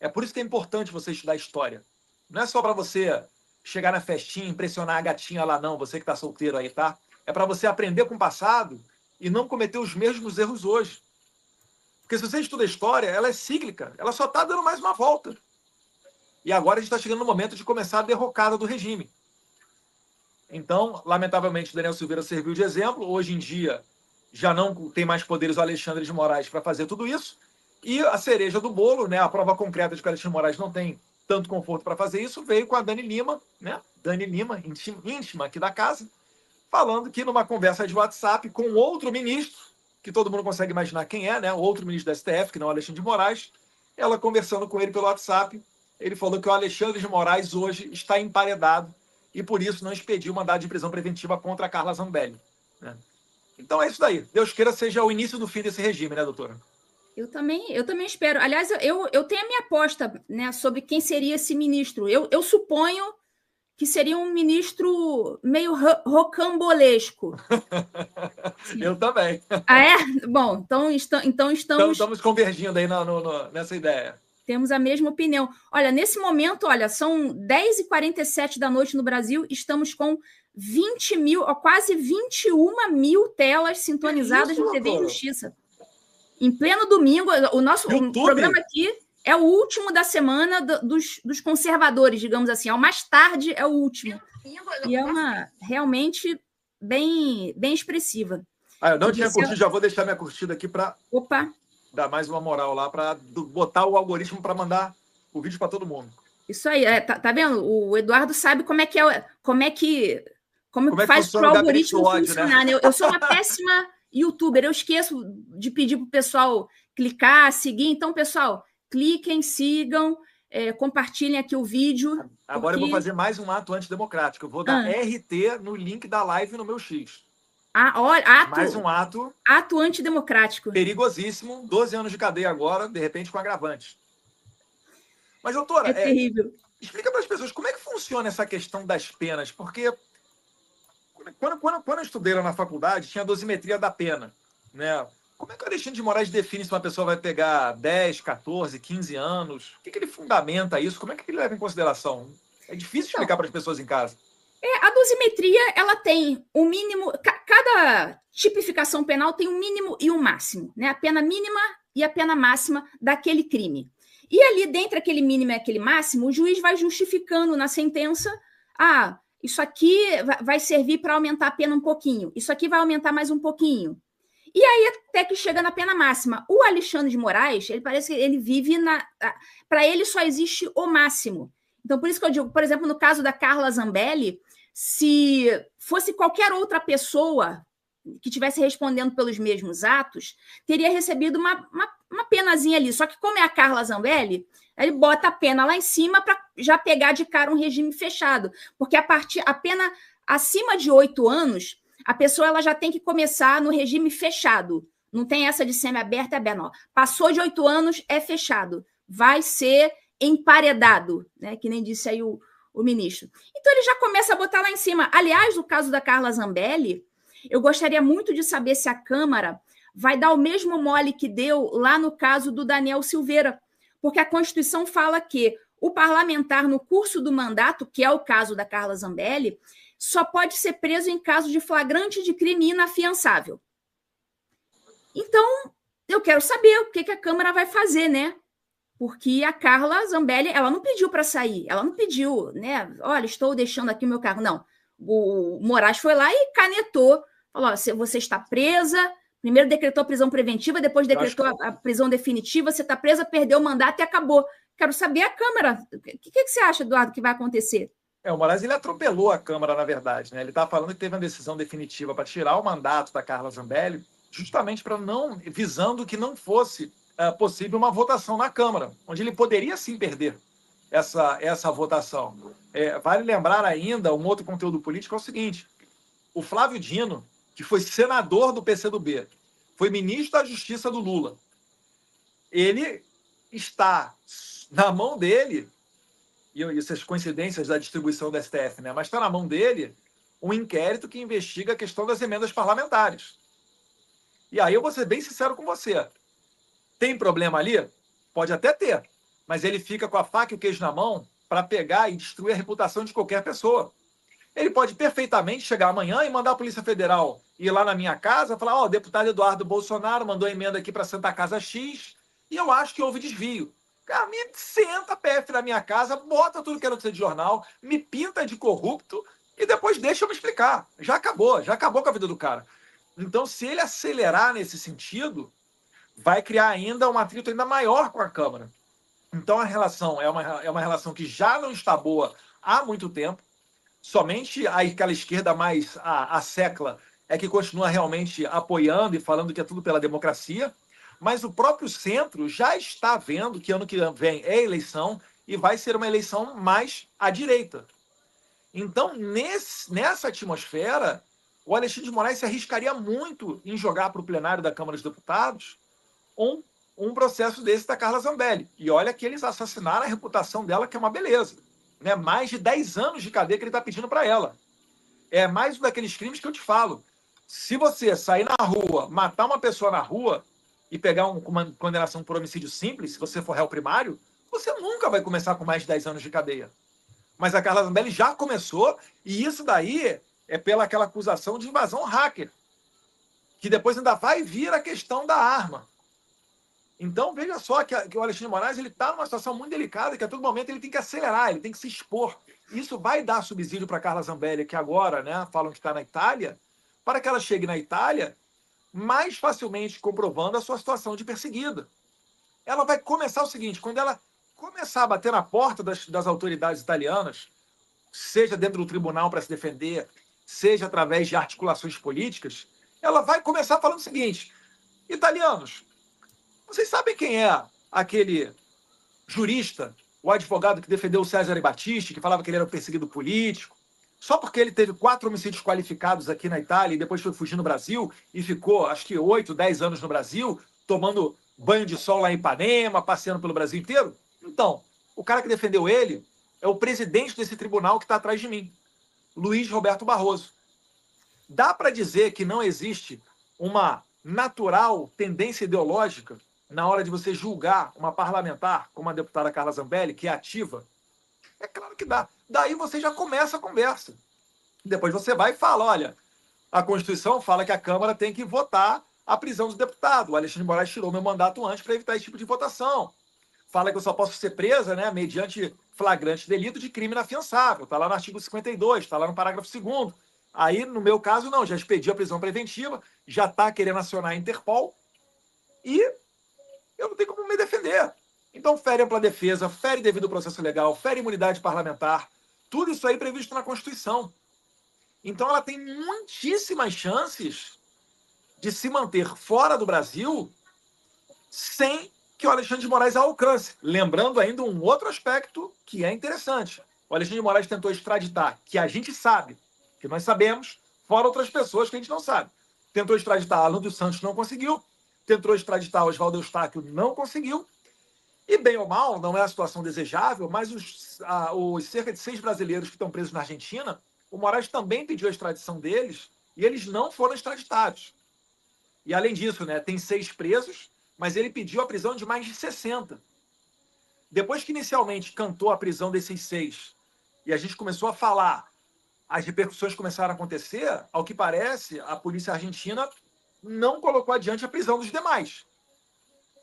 É por isso que é importante você estudar história. Não é só para você chegar na festinha, impressionar a gatinha lá, não, você que está solteiro aí, tá? É para você aprender com o passado e não cometer os mesmos erros hoje. Porque se você estuda história, ela é cíclica, ela só está dando mais uma volta. E agora a gente está chegando no momento de começar a derrocada do regime. Então, lamentavelmente, o Daniel Silveira serviu de exemplo. Hoje em dia, já não tem mais poderes o Alexandre de Moraes para fazer tudo isso. E a cereja do bolo, né, a prova concreta de que o Alexandre de Moraes não tem tanto conforto para fazer isso, veio com a Dani Lima, né? Dani Lima, íntima aqui da casa, falando que numa conversa de WhatsApp com outro ministro, que todo mundo consegue imaginar quem é, né? O outro ministro da STF, que não é o Alexandre de Moraes, ela conversando com ele pelo WhatsApp, ele falou que o Alexandre de Moraes hoje está emparedado e por isso não expediu mandado de prisão preventiva contra a Carla Zambelli, né? Então é isso daí. Deus queira seja o início do fim desse regime, né, doutora? Eu também espero. Aliás, eu tenho a minha aposta, né, sobre quem seria esse ministro. Eu suponho que seria um ministro meio rocambolesco. Eu também. Ah, é? Bom, então estamos convergindo aí nessa ideia. Temos a mesma opinião. Olha, nesse momento, são 10h47 da noite no Brasil, estamos com 20 mil, quase 21 mil telas sintonizadas no TV Justiça. Em pleno domingo, o nosso programa aqui é o último da semana dos conservadores, digamos assim. Ao mais tarde é o último. E é realmente bem expressiva. Eu não tinha curtido, já vou deixar minha curtida aqui para dar mais uma moral lá, para botar o algoritmo para mandar o vídeo para todo mundo. Isso aí, tá vendo? O Eduardo sabe como é que faz para o algoritmo funcionar, né? Eu sou uma péssima youtuber, eu esqueço de pedir para o pessoal clicar, seguir. Então, pessoal, cliquem, sigam, compartilhem aqui o vídeo. Agora eu vou fazer mais um ato antidemocrático. Eu vou dar RT no link da live no meu X. Olha, mais um ato antidemocrático. Perigosíssimo, 12 anos de cadeia agora, de repente com agravante. Mas, doutora, é terrível. Explica para as pessoas como é que funciona essa questão das penas, porque quando eu estudei lá na faculdade, tinha a dosimetria da pena, né? Como é que o Alexandre de Moraes define se uma pessoa vai pegar 10, 14, 15 anos? O que ele fundamenta isso? Como é que ele leva em consideração? É difícil explicar para as pessoas em casa. A dosimetria, ela tem o mínimo... Cada tipificação penal tem um mínimo e um máximo, né? A pena mínima e a pena máxima daquele crime. E ali, dentro daquele mínimo e aquele máximo, o juiz vai justificando na sentença, isso aqui vai servir para aumentar a pena um pouquinho, isso aqui vai aumentar mais um pouquinho. E aí, até que chega na pena máxima. O Alexandre de Moraes, ele parece que ele vive para ele só existe o máximo. Então, por isso que eu digo, por exemplo, no caso da Carla Zambelli, se fosse qualquer outra pessoa que estivesse respondendo pelos mesmos atos, teria recebido uma penazinha ali. Só que como é a Carla Zambelli, ele bota a pena lá em cima para já pegar de cara um regime fechado. Porque a pena acima de 8 anos, a pessoa ela já tem que começar no regime fechado. Não tem essa de semi-aberto e aberto, não. Passou de 8 anos, é fechado. Vai ser emparedado, né? Que nem disse aí o ministro. Então, ele já começa a botar lá em cima. Aliás, no caso da Carla Zambelli, eu gostaria muito de saber se a Câmara vai dar o mesmo mole que deu lá no caso do Daniel Silveira, porque a Constituição fala que o parlamentar, no curso do mandato, que é o caso da Carla Zambelli, só pode ser preso em caso de flagrante de crime inafiançável. Então, eu quero saber o que a Câmara vai fazer, né? Porque a Carla Zambelli, ela não pediu para sair, ela não pediu, né? Olha, estou deixando aqui o meu cargo. Não, o Moraes foi lá e canetou, falou, você está presa, primeiro decretou a prisão preventiva, depois decretou a prisão definitiva, você está presa, perdeu o mandato e acabou. Quero saber a Câmara, o que você acha, Eduardo, que vai acontecer? O Moraes, ele atropelou a Câmara, na verdade, né? Ele está falando que teve uma decisão definitiva para tirar o mandato da Carla Zambelli, justamente visando que não fosse possível uma votação na Câmara, onde ele poderia sim perder essa votação. Vale lembrar ainda, um outro conteúdo político é o seguinte, o Flávio Dino, que foi senador do PCdoB, foi ministro da Justiça do Lula, ele está na mão dele, e essas coincidências da distribuição do STF, né? Mas está na mão dele um inquérito que investiga a questão das emendas parlamentares. E aí eu vou ser bem sincero com você. Tem problema ali? Pode até ter. Mas ele fica com a faca e o queijo na mão para pegar e destruir a reputação de qualquer pessoa. Ele pode perfeitamente chegar amanhã e mandar a Polícia Federal ir lá na minha casa e falar, o deputado Eduardo Bolsonaro mandou emenda aqui para Santa Casa X e eu acho que houve desvio. Cara, me senta PF na minha casa, bota tudo que é notícia de jornal, me pinta de corrupto e depois deixa eu me explicar. Já acabou com a vida do cara. Então, se ele acelerar nesse sentido, vai criar ainda um atrito ainda maior com a Câmara. Então a relação é uma relação que já não está boa há muito tempo. Somente aquela esquerda mais a secla é que continua realmente apoiando e falando que é tudo pela democracia, mas o próprio centro já está vendo que ano que vem é eleição e vai ser uma eleição mais à direita. Então, nessa atmosfera, o Alexandre de Moraes se arriscaria muito em jogar para o plenário da Câmara dos Deputados um processo desse da Carla Zambelli. E olha que eles assassinaram a reputação dela, que é uma beleza. Né? Mais de 10 anos de cadeia que ele está pedindo para ela. É mais um daqueles crimes que eu te falo. Se você sair na rua, matar uma pessoa na rua e pegar uma condenação por homicídio simples, se você for réu primário, você nunca vai começar com mais de 10 anos de cadeia. Mas a Carla Zambelli já começou, e isso daí é pela aquela acusação de invasão hacker, que depois ainda vai vir a questão da arma. Então, veja só que o Alexandre de Moraes está numa situação muito delicada, que a todo momento ele tem que acelerar, ele tem que se expor. Isso vai dar subsídio para a Carla Zambelli, que agora, né, falam que está na Itália, para que ela chegue na Itália mais facilmente comprovando a sua situação de perseguida. Ela vai começar o seguinte, quando ela começar a bater na porta das autoridades italianas, seja dentro do tribunal para se defender, seja através de articulações políticas, ela vai começar falando o seguinte: italianos, vocês sabem quem é aquele jurista, o advogado que defendeu o Cesare Battisti, que falava que ele era um perseguido político, só porque ele teve 4 homicídios qualificados aqui na Itália e depois foi fugir no Brasil e ficou, acho que 8, 10 anos no Brasil, tomando banho de sol lá em Ipanema, passeando pelo Brasil inteiro? Então, o cara que defendeu ele é o presidente desse tribunal que está atrás de mim, Luiz Roberto Barroso. Dá para dizer que não existe uma natural tendência ideológica na hora de você julgar uma parlamentar, como a deputada Carla Zambelli, que é ativa? É claro que dá. Daí você já começa a conversa. Depois você vai e fala, olha, a Constituição fala que a Câmara tem que votar a prisão do deputado. O Alexandre de Moraes tirou meu mandato antes para evitar esse tipo de votação. Fala que eu só posso ser presa, né, mediante flagrante delito de crime inafiançável. Está lá no artigo 52, está lá no parágrafo 2º. Aí, no meu caso, não, já expedi a prisão preventiva, já está querendo acionar a Interpol e eu não tenho como me defender. Então, fere ampla defesa, fere devido processo legal, fere imunidade parlamentar, tudo isso aí previsto na Constituição. Então, ela tem muitíssimas chances de se manter fora do Brasil sem que o Alexandre de Moraes a alcance. Lembrando ainda um outro aspecto que é interessante. O Alexandre de Moraes tentou extraditar, que a gente sabe, que nós sabemos, fora outras pessoas que a gente não sabe. Tentou extraditar Alan dos Santos, não conseguiu. Tentou extraditar Oswaldo Eustáquio, não conseguiu. E, bem ou mal, não é a situação desejável, mas os cerca de 6 brasileiros que estão presos na Argentina, o Moraes também pediu a extradição deles e eles não foram extraditados. E, além disso, né, tem 6 presos, mas ele pediu a prisão de mais de 60. Depois que inicialmente cantou a prisão desses 6 e a gente começou a falar, as repercussões começaram a acontecer, ao que parece, a polícia argentina não colocou adiante a prisão dos demais.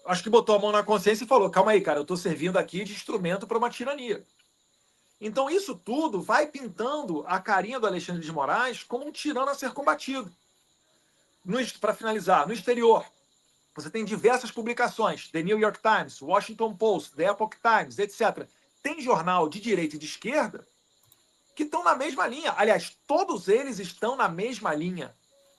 Acho que botou a mão na consciência e falou, calma aí, cara, eu estou servindo aqui de instrumento para uma tirania. Então isso tudo vai pintando a carinha do Alexandre de Moraes como um tirano a ser combatido. Para finalizar, no exterior, você tem diversas publicações, The New York Times, Washington Post, The Epoch Times, etc. Tem jornal de direita e de esquerda que estão na mesma linha. Aliás, todos eles estão na mesma linha,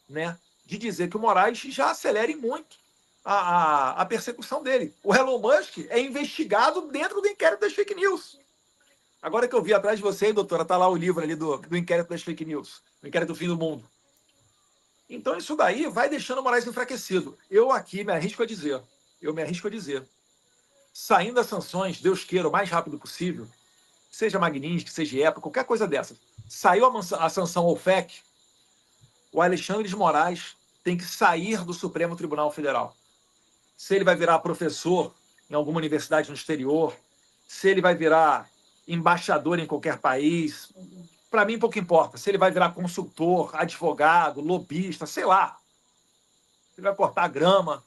né, de dizer que o Moraes já acelere muito a persecução dele. O Elon Musk é investigado dentro do inquérito das fake news. Agora que eu vi atrás de você, doutora, está lá o livro ali do inquérito das fake news, o inquérito do fim do mundo. Então isso daí vai deixando o Moraes enfraquecido. Eu aqui me arrisco a dizer, saindo das sanções, Deus queira, o mais rápido possível, seja Magnitsky, seja EPA, qualquer coisa dessa, saiu a sanção OFAC, o Alexandre de Moraes tem que sair do Supremo Tribunal Federal. Se ele vai virar professor em alguma universidade no exterior, se ele vai virar embaixador em qualquer país, para mim pouco importa. Se ele vai virar consultor, advogado, lobista, sei lá. Ele vai cortar grama.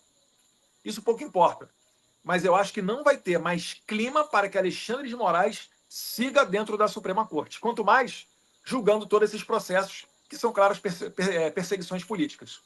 Isso pouco importa. Mas eu acho que não vai ter mais clima para que Alexandre de Moraes siga dentro da Suprema Corte. Quanto mais julgando todos esses processos que são claras perseguições políticas.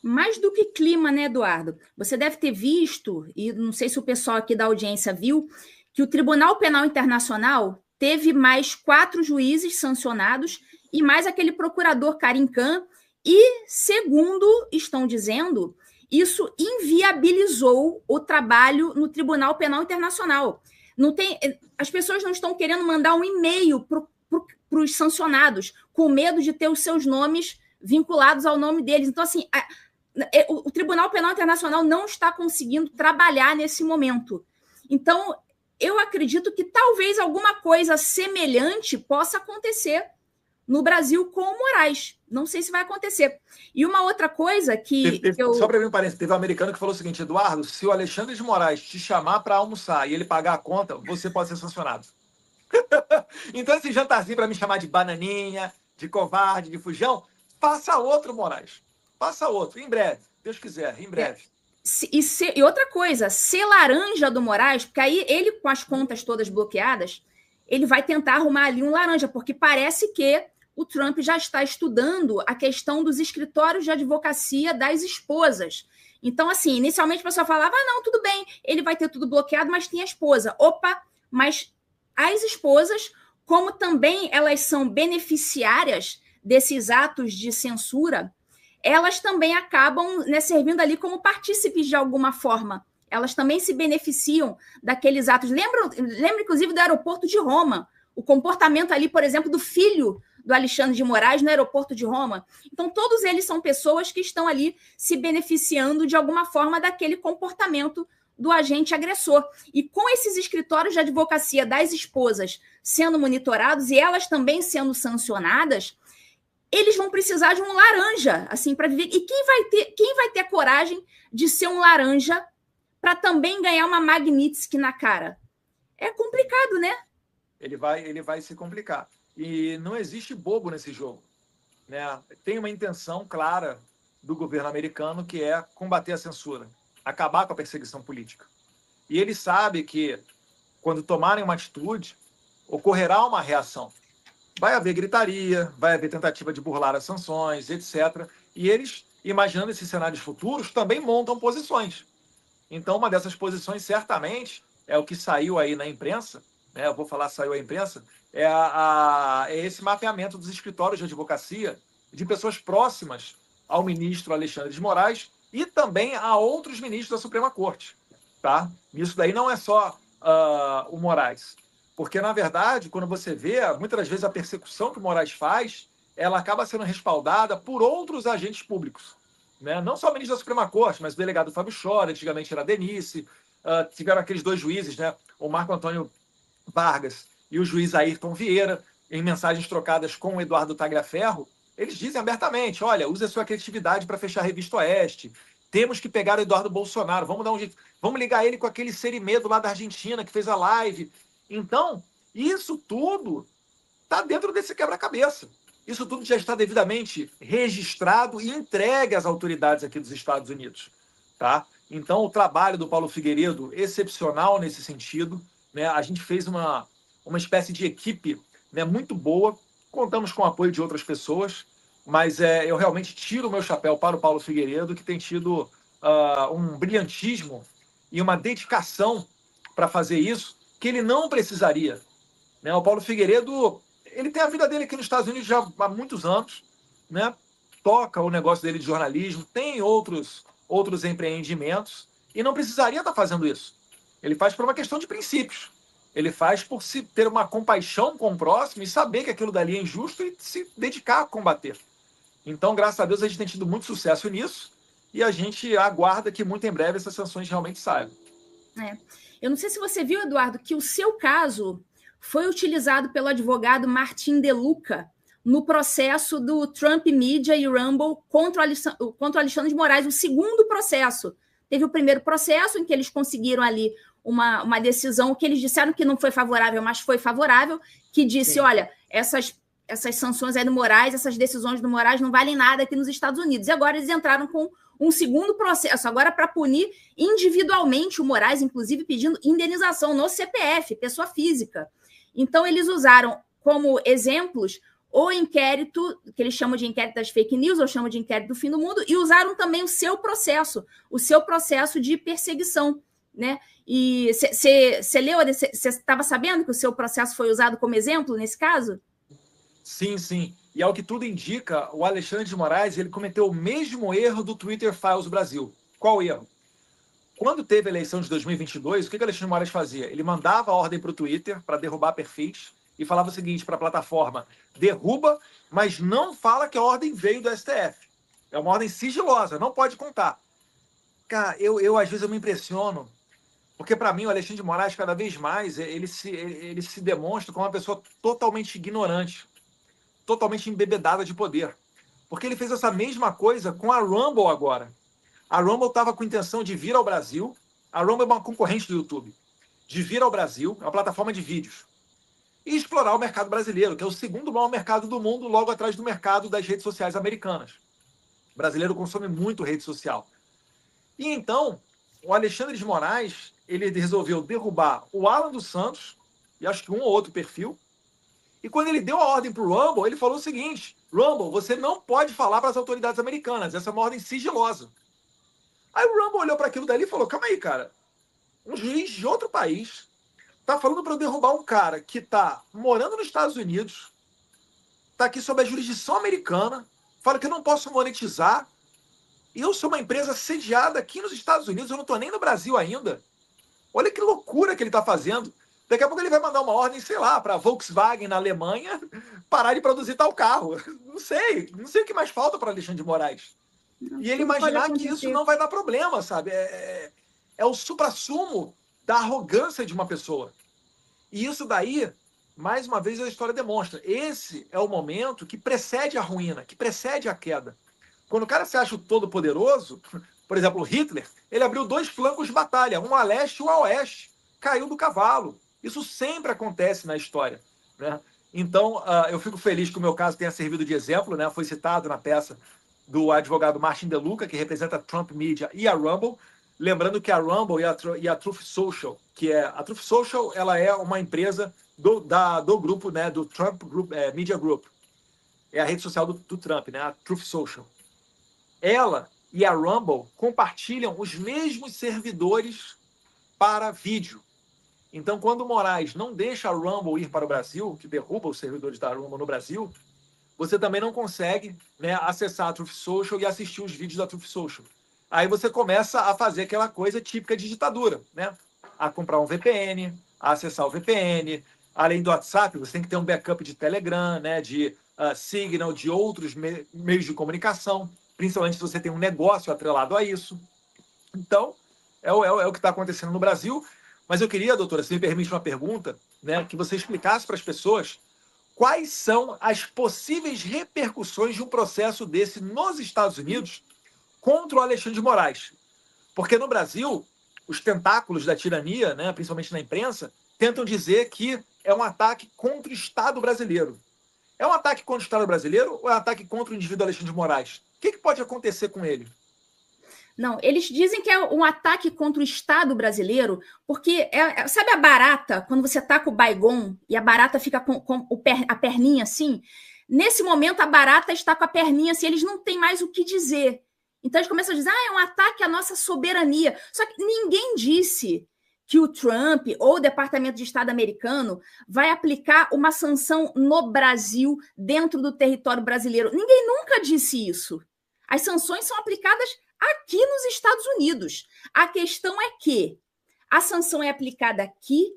Mais do que clima, né, Eduardo? Você deve ter visto, e não sei se o pessoal aqui da audiência viu, que o Tribunal Penal Internacional teve mais 4 juízes sancionados e mais aquele procurador Karim Khan, e, segundo estão dizendo, isso inviabilizou o trabalho no Tribunal Penal Internacional. As pessoas não estão querendo mandar um e-mail para os sancionados, com medo de ter os seus nomes vinculados ao nome deles. Então, assim, o Tribunal Penal Internacional não está conseguindo trabalhar nesse momento. Então, eu acredito que talvez alguma coisa semelhante possa acontecer no Brasil com o Moraes. Não sei se vai acontecer. E uma outra coisa que Só para abrir um parênteses, teve um americano que falou o seguinte: Eduardo, se o Alexandre de Moraes te chamar para almoçar e ele pagar a conta, você pode ser sancionado. Então, esse jantarzinho para me chamar de bananinha, de covarde, de fujão, faça outro, Moraes. Faça outro, em breve. Deus quiser, em breve. E outra coisa, ser laranja do Moraes, porque aí ele, com as contas todas bloqueadas, ele vai tentar arrumar ali um laranja, porque parece que o Trump já está estudando a questão dos escritórios de advocacia das esposas. Então, assim, inicialmente a pessoa falava, não, tudo bem, ele vai ter tudo bloqueado, mas tem a esposa. Opa, mas as esposas, como também elas são beneficiárias desses atos de censura, elas também acabam, né, servindo ali como partícipes de alguma forma. Elas também se beneficiam daqueles atos. Lembra, inclusive, do aeroporto de Roma, o comportamento ali, por exemplo, do filho do Alexandre de Moraes no aeroporto de Roma. Então, todos eles são pessoas que estão ali se beneficiando de alguma forma daquele comportamento do agente agressor. E com esses escritórios de advocacia das esposas sendo monitorados e elas também sendo sancionadas, eles vão precisar de um laranja, assim, para viver. E quem vai ter coragem de ser um laranja para também ganhar uma Magnitsky na cara? É complicado, né? Ele vai se complicar. E não existe bobo nesse jogo, né? Tem uma intenção clara do governo americano, que é combater a censura, acabar com a perseguição política. E ele sabe que, quando tomarem uma atitude, ocorrerá uma reação. Vai haver gritaria, vai haver tentativa de burlar as sanções, etc. E eles, imaginando esses cenários futuros, também montam posições. Então, uma dessas posições, certamente, é o que saiu aí na imprensa, né? Eu vou falar saiu à imprensa, é esse mapeamento dos escritórios de advocacia de pessoas próximas ao ministro Alexandre de Moraes e também a outros ministros da Suprema Corte. Tá? Isso daí não é só o Moraes. Porque, na verdade, quando você vê, muitas das vezes a persecução que o Moraes faz, ela acaba sendo respaldada por outros agentes públicos. Né? Não só o ministro da Suprema Corte, mas o delegado Fábio Chora, antigamente era Denise, tiveram aqueles 2 juízes, né? O Marco Antônio Vargas e o juiz Ayrton Vieira, em mensagens trocadas com o Eduardo Tagliaferro, eles dizem abertamente, olha, use a sua criatividade para fechar a Revista Oeste, temos que pegar o Eduardo Bolsonaro, vamos dar um jeito, vamos ligar ele com aquele Serimedo lá da Argentina que fez a live. Então, isso tudo está dentro desse quebra-cabeça. Isso tudo já está devidamente registrado e entregue às autoridades aqui dos Estados Unidos. Tá? Então, o trabalho do Paulo Figueiredo, excepcional nesse sentido, né? A gente fez uma espécie de equipe, né, muito boa, contamos com o apoio de outras pessoas, mas eu realmente tiro o meu chapéu para o Paulo Figueiredo, que tem tido um brilhantismo e uma dedicação para fazer isso, que ele não precisaria. Né? O Paulo Figueiredo, ele tem a vida dele aqui nos Estados Unidos já há muitos anos, né? Toca o negócio dele de jornalismo, tem outros empreendimentos, e não precisaria estar fazendo isso. Ele faz por uma questão de princípios. Ele faz por se ter uma compaixão com o próximo e saber que aquilo dali é injusto e se dedicar a combater. Então, graças a Deus, a gente tem tido muito sucesso nisso e a gente aguarda que muito em breve essas sanções realmente saiam. Eu não sei se você viu, Eduardo, que o seu caso foi utilizado pelo advogado Martin De Luca no processo do Trump Media e Rumble contra o Alexandre de Moraes, o segundo processo. Teve o primeiro processo em que eles conseguiram ali uma decisão que eles disseram que não foi favorável, mas foi favorável, que disse, sim, olha, essas sanções aí do Moraes, essas decisões do Moraes não valem nada aqui nos Estados Unidos. E agora eles entraram com um segundo processo, agora para punir individualmente o Moraes, inclusive pedindo indenização no CPF, pessoa física. Então, eles usaram como exemplos o inquérito, que eles chamam de inquérito das fake news, ou chamam de inquérito do fim do mundo, e usaram também o seu processo de perseguição, né? E você leu, você estava sabendo que o seu processo foi usado como exemplo nesse caso? Sim, sim. E ao que tudo indica, o Alexandre de Moraes ele cometeu o mesmo erro do Twitter Files Brasil. Qual o erro? Quando teve a eleição de 2022, o que o Alexandre de Moraes fazia? Ele mandava a ordem para o Twitter para derrubar perfis e falava o seguinte para a plataforma: derruba, mas não fala que a ordem veio do STF. É uma ordem sigilosa, não pode contar. Cara, eu às vezes eu me impressiono, porque para mim o Alexandre de Moraes, cada vez mais, ele se demonstra como uma pessoa totalmente ignorante, totalmente embebedada de poder. Porque ele fez essa mesma coisa com a Rumble agora. A Rumble estava com intenção de vir ao Brasil. A Rumble é uma concorrente do YouTube. De vir ao Brasil, é uma plataforma de vídeos. E explorar o mercado brasileiro, que é o segundo maior mercado do mundo, logo atrás do mercado das redes sociais americanas. O brasileiro consome muito rede social. E então, o Alexandre de Moraes, ele resolveu derrubar o Alan dos Santos, e acho que um ou outro perfil. E quando ele deu a ordem para o Rumble, ele falou o seguinte: Rumble, você não pode falar para as autoridades americanas, essa é uma ordem sigilosa. Aí o Rumble olhou para aquilo dali e falou: calma aí, cara, um juiz de outro país tá falando para eu derrubar um cara que tá morando nos Estados Unidos, tá aqui sob a jurisdição americana, fala que eu não posso monetizar, e eu sou uma empresa sediada aqui nos Estados Unidos, eu não tô nem no Brasil ainda. Olha que loucura que ele tá fazendo. Daqui a pouco ele vai mandar uma ordem, sei lá, para a Volkswagen na Alemanha parar de produzir tal carro. Não sei o que mais falta para Alexandre de Moraes. E ele imaginar que isso não vai dar problema, sabe? É o suprassumo da arrogância de uma pessoa. E isso daí, mais uma vez, a história demonstra. Esse é o momento que precede a ruína, que precede a queda. Quando o cara se acha o todo-poderoso, por exemplo, Hitler, ele abriu 2 flancos de batalha, um a leste e um a oeste. Caiu do cavalo. Isso sempre acontece na história, né? Então, eu fico feliz que o meu caso tenha servido de exemplo, né? Foi citado na peça do advogado Martin De Luca, que representa a Trump Media e a Rumble. Lembrando que a Rumble e a Truth Social, a Truth Social, ela é uma empresa do grupo, né? Do Trump Group, Media Group. É a rede social do Trump, né? A Truth Social. Ela e a Rumble compartilham os mesmos servidores para vídeo. Então, quando o Moraes não deixa a Rumble ir para o Brasil, que derruba os servidores da Rumble no Brasil, você também não consegue, né, acessar a Truth Social e assistir os vídeos da Truth Social. Aí você começa a fazer aquela coisa típica de ditadura, né? A comprar um VPN, a acessar o VPN. Além do WhatsApp, você tem que ter um backup de Telegram, né, de Signal, de outros meios de comunicação, principalmente se você tem um negócio atrelado a isso. Então, é o que está acontecendo no Brasil. Mas eu queria, doutora, se me permite uma pergunta, né, que você explicasse para as pessoas quais são as possíveis repercussões de um processo desse nos Estados Unidos contra o Alexandre de Moraes. Porque no Brasil, os tentáculos da tirania, né, principalmente na imprensa, tentam dizer que é um ataque contra o Estado brasileiro. É um ataque contra o Estado brasileiro ou é um ataque contra o indivíduo Alexandre de Moraes? O que pode acontecer com ele? Não, eles dizem que é um ataque contra o Estado brasileiro, porque, sabe a barata, quando você taca o Baygon e a barata fica com a perninha assim? Nesse momento, a barata está com a perninha assim, eles não têm mais o que dizer. Então, eles começam a dizer, é um ataque à nossa soberania. Só que ninguém disse que o Trump ou o Departamento de Estado americano vai aplicar uma sanção no Brasil, dentro do território brasileiro. Ninguém nunca disse isso. As sanções são aplicadas aqui nos Estados Unidos. A questão é que a sanção é aplicada aqui,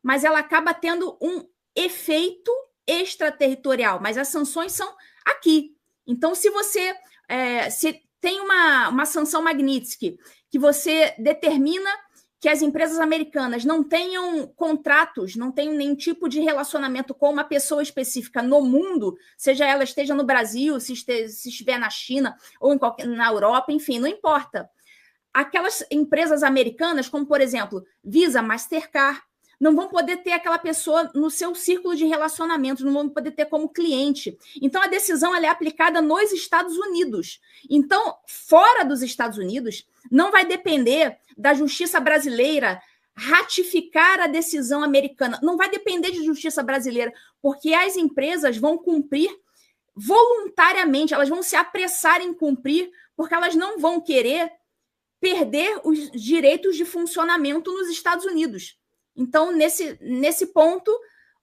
mas ela acaba tendo um efeito extraterritorial, mas as sanções são aqui. Então, se você se tem uma sanção Magnitsky, que você determina que as empresas americanas não tenham contratos, não tenham nenhum tipo de relacionamento com uma pessoa específica no mundo, seja ela esteja no Brasil, se estiver na China ou na Europa, enfim, não importa. Aquelas empresas americanas, como, por exemplo, Visa, Mastercard, não vão poder ter aquela pessoa no seu círculo de relacionamentos, não vão poder ter como cliente. Então, a decisão ela é aplicada nos Estados Unidos. Então, fora dos Estados Unidos, não vai depender da justiça brasileira ratificar a decisão americana. Não vai depender de justiça brasileira, porque as empresas vão cumprir voluntariamente, elas vão se apressar em cumprir, porque elas não vão querer perder os direitos de funcionamento nos Estados Unidos. Então, nesse ponto,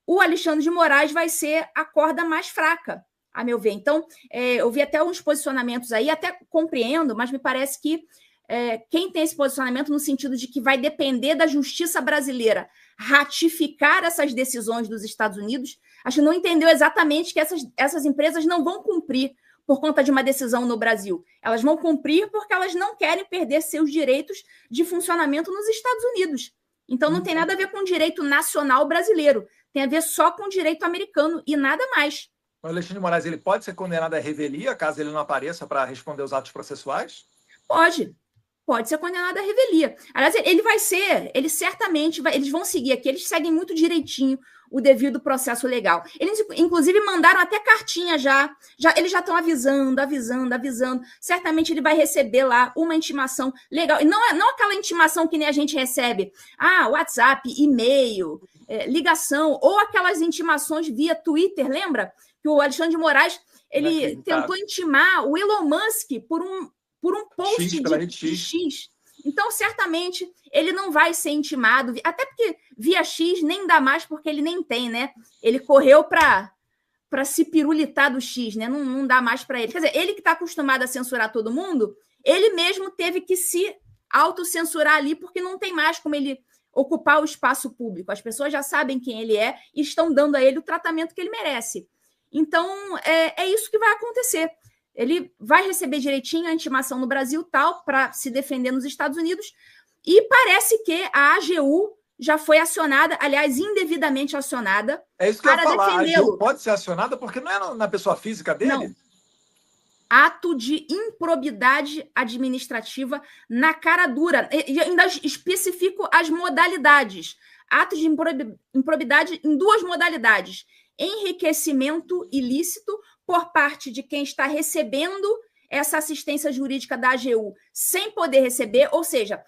o Alexandre de Moraes vai ser a corda mais fraca, a meu ver. Então, eu vi até uns posicionamentos aí, até compreendo, mas me parece que quem tem esse posicionamento no sentido de que vai depender da justiça brasileira ratificar essas decisões dos Estados Unidos, acho que não entendeu exatamente que essas empresas não vão cumprir por conta de uma decisão no Brasil. Elas vão cumprir porque elas não querem perder seus direitos de funcionamento nos Estados Unidos. Então, não tem nada a ver com o direito nacional brasileiro. Tem a ver só com o direito americano e nada mais. O Alexandre de Moraes, ele pode ser condenado à revelia caso ele não apareça para responder os atos processuais? Pode ser condenado à revelia. Aliás, ele certamente vai, eles vão seguir aqui, eles seguem muito direitinho o devido processo legal. Eles, inclusive, mandaram até cartinha eles já estão avisando. Certamente ele vai receber lá uma intimação legal. E não aquela intimação que nem a gente recebe. WhatsApp, e-mail, ligação, ou aquelas intimações via Twitter, lembra? Que o Alexandre de Moraes, ele tentou intimar o Elon Musk por um post de X. Então, certamente, ele não vai ser intimado, até porque via X nem dá mais, porque ele nem tem, né? Ele correu para se pirulitar do X, né? Não dá mais para ele. Quer dizer, ele que está acostumado a censurar todo mundo, ele mesmo teve que se autocensurar ali, porque não tem mais como ele ocupar o espaço público. As pessoas já sabem quem ele é e estão dando a ele o tratamento que ele merece. Então, é isso que vai acontecer. Ele vai receber direitinho a intimação no Brasil, tal, para se defender nos Estados Unidos. E parece que a AGU já foi acionada, aliás, indevidamente acionada. É isso que eu ia falar. A AGU pode ser acionada porque não é na pessoa física dele? Não. Ato de improbidade administrativa na cara dura. E ainda especifico as modalidades. Ato de improbidade em 2 modalidades. Enriquecimento ilícito por parte de quem está recebendo essa assistência jurídica da AGU sem poder receber, ou seja,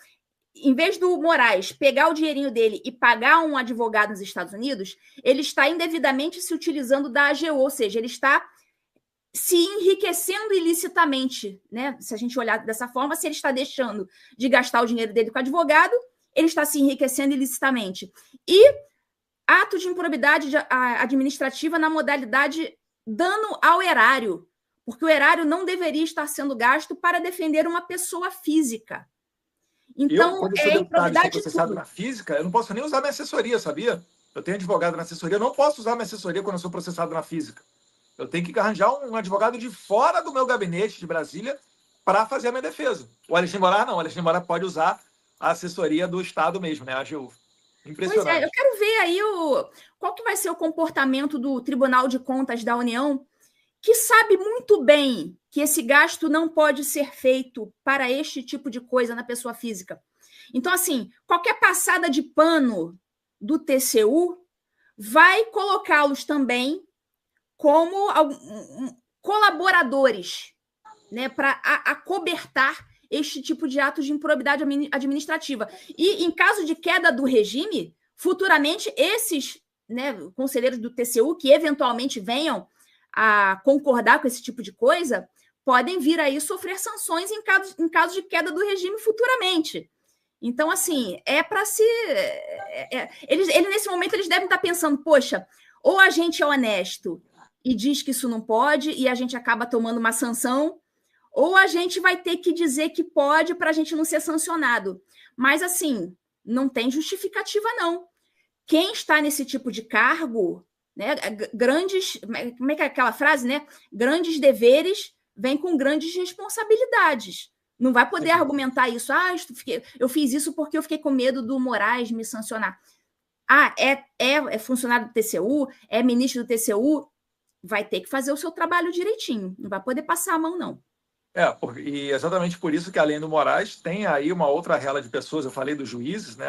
em vez do Moraes pegar o dinheirinho dele e pagar um advogado nos Estados Unidos, ele está indevidamente se utilizando da AGU, ou seja, ele está se enriquecendo ilicitamente, né? Se a gente olhar dessa forma, se ele está deixando de gastar o dinheiro dele com advogado, ele está se enriquecendo ilicitamente. E ato de improbidade administrativa na modalidade dano ao erário, porque o erário não deveria estar sendo gasto para defender uma pessoa física. Então, quando eu sou deputado e sou processado na física, eu não posso nem usar minha assessoria, sabia? Eu tenho advogado na assessoria, eu não posso usar minha assessoria quando eu sou processado na física. Eu tenho que arranjar um advogado de fora do meu gabinete de Brasília para fazer a minha defesa. O Alexandre de Moraes não, o Alexandre de Moraes pode usar a assessoria do Estado mesmo, né, a AGU. Impressionante. Pois eu quero ver aí qual que vai ser o comportamento do Tribunal de Contas da União, que sabe muito bem que esse gasto não pode ser feito para este tipo de coisa na pessoa física. Então, assim, qualquer passada de pano do TCU vai colocá-los também como colaboradores, né, para acobertar este tipo de atos de improbidade administrativa. E, em caso de queda do regime, futuramente, esses, né, conselheiros do TCU, que eventualmente venham a concordar com esse tipo de coisa, podem vir aí sofrer sanções em caso de queda do regime futuramente. Então, assim, nesse momento, eles devem estar pensando, poxa, ou a gente é honesto e diz que isso não pode e a gente acaba tomando uma sanção, ou a gente vai ter que dizer que pode para a gente não ser sancionado. Mas, assim, não tem justificativa, não. Quem está nesse tipo de cargo, né, como é que é aquela frase, né? Grandes deveres vêm com grandes responsabilidades. Não vai poder argumentar isso. Eu fiz isso porque eu fiquei com medo do Moraes me sancionar. É funcionário do TCU, é ministro do TCU, vai ter que fazer o seu trabalho direitinho. Não vai poder passar a mão, não. E exatamente por isso que, além do Moraes, tem aí uma outra rela de pessoas, eu falei dos juízes, né,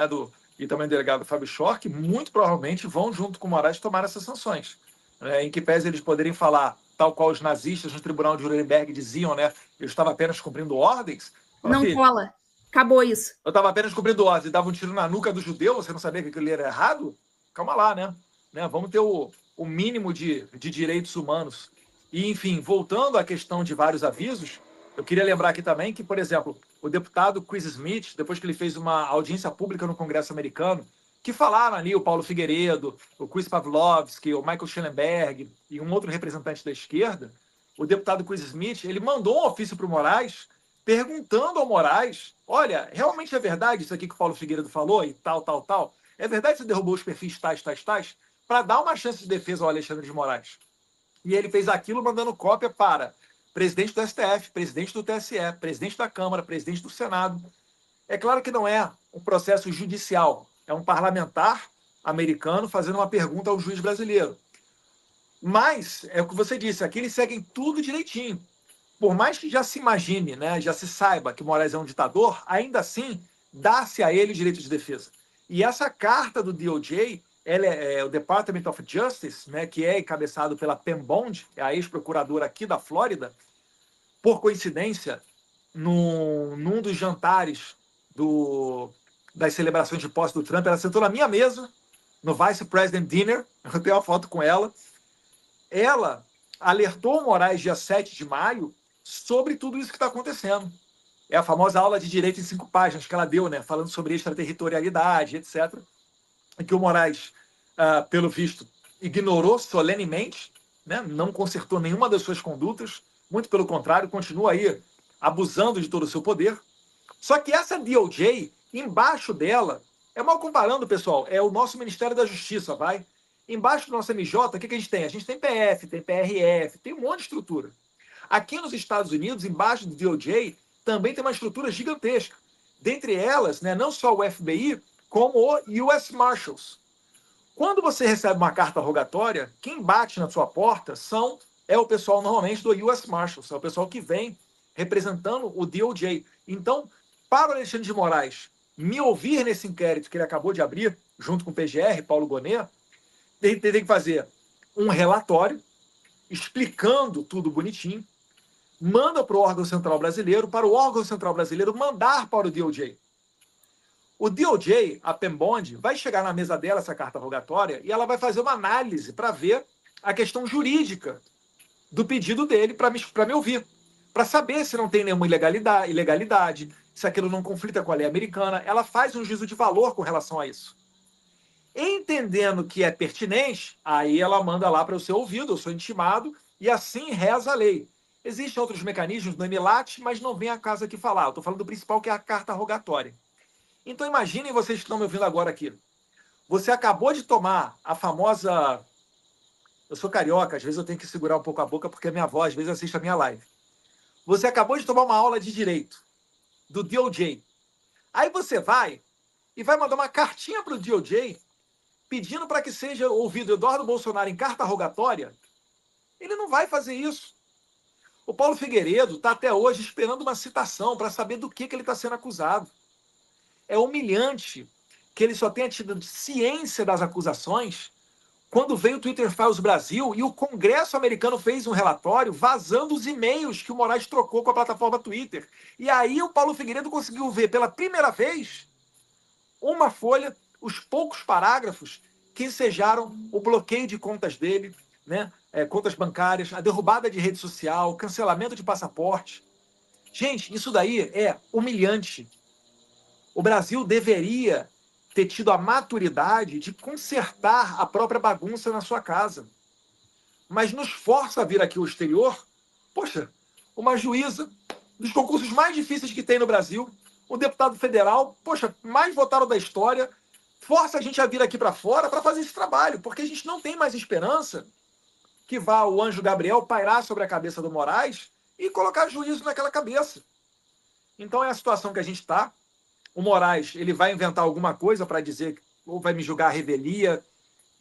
e também do delegado Fábio Schor, que muito provavelmente vão, junto com o Moraes, tomar essas sanções. Né, em que pese eles poderem falar, tal qual os nazistas no Tribunal de Nuremberg diziam, né, eu estava apenas cumprindo ordens. Não cola. Acabou isso. Eu estava apenas cumprindo ordens e dava um tiro na nuca do judeu, você não sabia que aquilo era errado? Calma lá, né? Vamos ter o mínimo de direitos humanos. E, enfim, voltando à questão de vários avisos, eu queria lembrar aqui também que, por exemplo, o deputado Chris Smith, depois que ele fez uma audiência pública no Congresso americano, que falaram ali o Paulo Figueiredo, o Chris Pavlovski, o Michael Schellenberg e um outro representante da esquerda, o deputado Chris Smith, ele mandou um ofício para o Moraes, perguntando ao Moraes, olha, realmente é verdade isso aqui que o Paulo Figueiredo falou e tal, tal, tal? É verdade que você derrubou os perfis tais, tais, tais? Para dar uma chance de defesa ao Alexandre de Moraes. E ele fez aquilo mandando cópia para presidente do STF, presidente do TSE, presidente da Câmara, presidente do Senado. É claro que não é um processo judicial, é um parlamentar americano fazendo uma pergunta ao juiz brasileiro. Mas, é o que você disse, aqui eles seguem tudo direitinho. Por mais que já se imagine, né, já se saiba que Moraes é um ditador, ainda assim, dá-se a ele o direito de defesa. E essa carta do DOJ, ela é o Department of Justice, né, que é encabeçado pela Pam Bondi, a ex-procuradora aqui da Flórida, por coincidência, num dos jantares das celebrações de posse do Trump, ela sentou na minha mesa, no Vice President Dinner, eu tenho uma foto com ela. Ela alertou o Moraes, dia 7 de maio, sobre tudo isso que está acontecendo. É a famosa aula de direito em 5 páginas que ela deu, né, falando sobre extraterritorialidade, etc. E que o Moraes, pelo visto, ignorou solenemente, né, não consertou nenhuma das suas condutas, muito pelo contrário, continua aí abusando de todo o seu poder. Só que essa DOJ, embaixo dela, é mal comparando, pessoal, é o nosso Ministério da Justiça, vai? Embaixo do nosso MJ, o que a gente tem? A gente tem PF, tem PRF, tem um monte de estrutura. Aqui nos Estados Unidos, embaixo do DOJ, também tem uma estrutura gigantesca. Dentre elas, né, não só o FBI, como o US Marshals. Quando você recebe uma carta rogatória, quem bate na sua porta é o pessoal normalmente do US Marshals, é o pessoal que vem representando o DOJ. Então, para o Alexandre de Moraes me ouvir nesse inquérito que ele acabou de abrir, junto com o PGR, Paulo Gonet, ele tem que fazer um relatório explicando tudo bonitinho, manda para o órgão central brasileiro, para o órgão central brasileiro mandar para o DOJ. O DOJ, a Pam Bondi, vai chegar na mesa dela essa carta rogatória e ela vai fazer uma análise para ver a questão jurídica do pedido dele para me ouvir, para saber se não tem nenhuma ilegalidade, se aquilo não conflita com a lei americana. Ela faz um juízo de valor com relação a isso. Entendendo que é pertinente, aí ela manda lá para eu ser ouvido, eu sou intimado, e assim reza a lei. Existem outros mecanismos no MLAT, mas não vem a caso aqui falar. Eu estou falando do principal, que é a carta rogatória. Então imaginem vocês que estão me ouvindo agora aqui. Você acabou de tomar a famosa... Eu sou carioca, às vezes eu tenho que segurar um pouco a boca, porque a minha avó às vezes assiste a minha live. Você acabou de tomar uma aula de direito do DOJ. Aí você vai e vai mandar uma cartinha para o DOJ pedindo para que seja ouvido Eduardo Bolsonaro em carta rogatória. Ele não vai fazer isso. O Paulo Figueiredo está até hoje esperando uma citação para saber do que ele está sendo acusado. É humilhante que ele só tenha tido ciência das acusações quando veio o Twitter Files Brasil e o Congresso americano fez um relatório vazando os e-mails que o Moraes trocou com a plataforma Twitter. E aí o Paulo Figueiredo conseguiu ver pela primeira vez uma folha, os poucos parágrafos que ensejaram o bloqueio de contas dele, né? Contas bancárias, a derrubada de rede social, cancelamento de passaporte. Gente, isso daí é humilhante. O Brasil deveria ter tido a maturidade de consertar a própria bagunça na sua casa. Mas nos força a vir aqui ao exterior, poxa, uma juíza dos concursos mais difíceis que tem no Brasil, o deputado federal, poxa, mais votado da história, força a gente a vir aqui para fora para fazer esse trabalho, porque a gente não tem mais esperança que vá o anjo Gabriel pairar sobre a cabeça do Moraes e colocar juízo naquela cabeça. Então é a situação que a gente está. O Moraes, ele vai inventar alguma coisa para dizer, ou vai me julgar a revelia,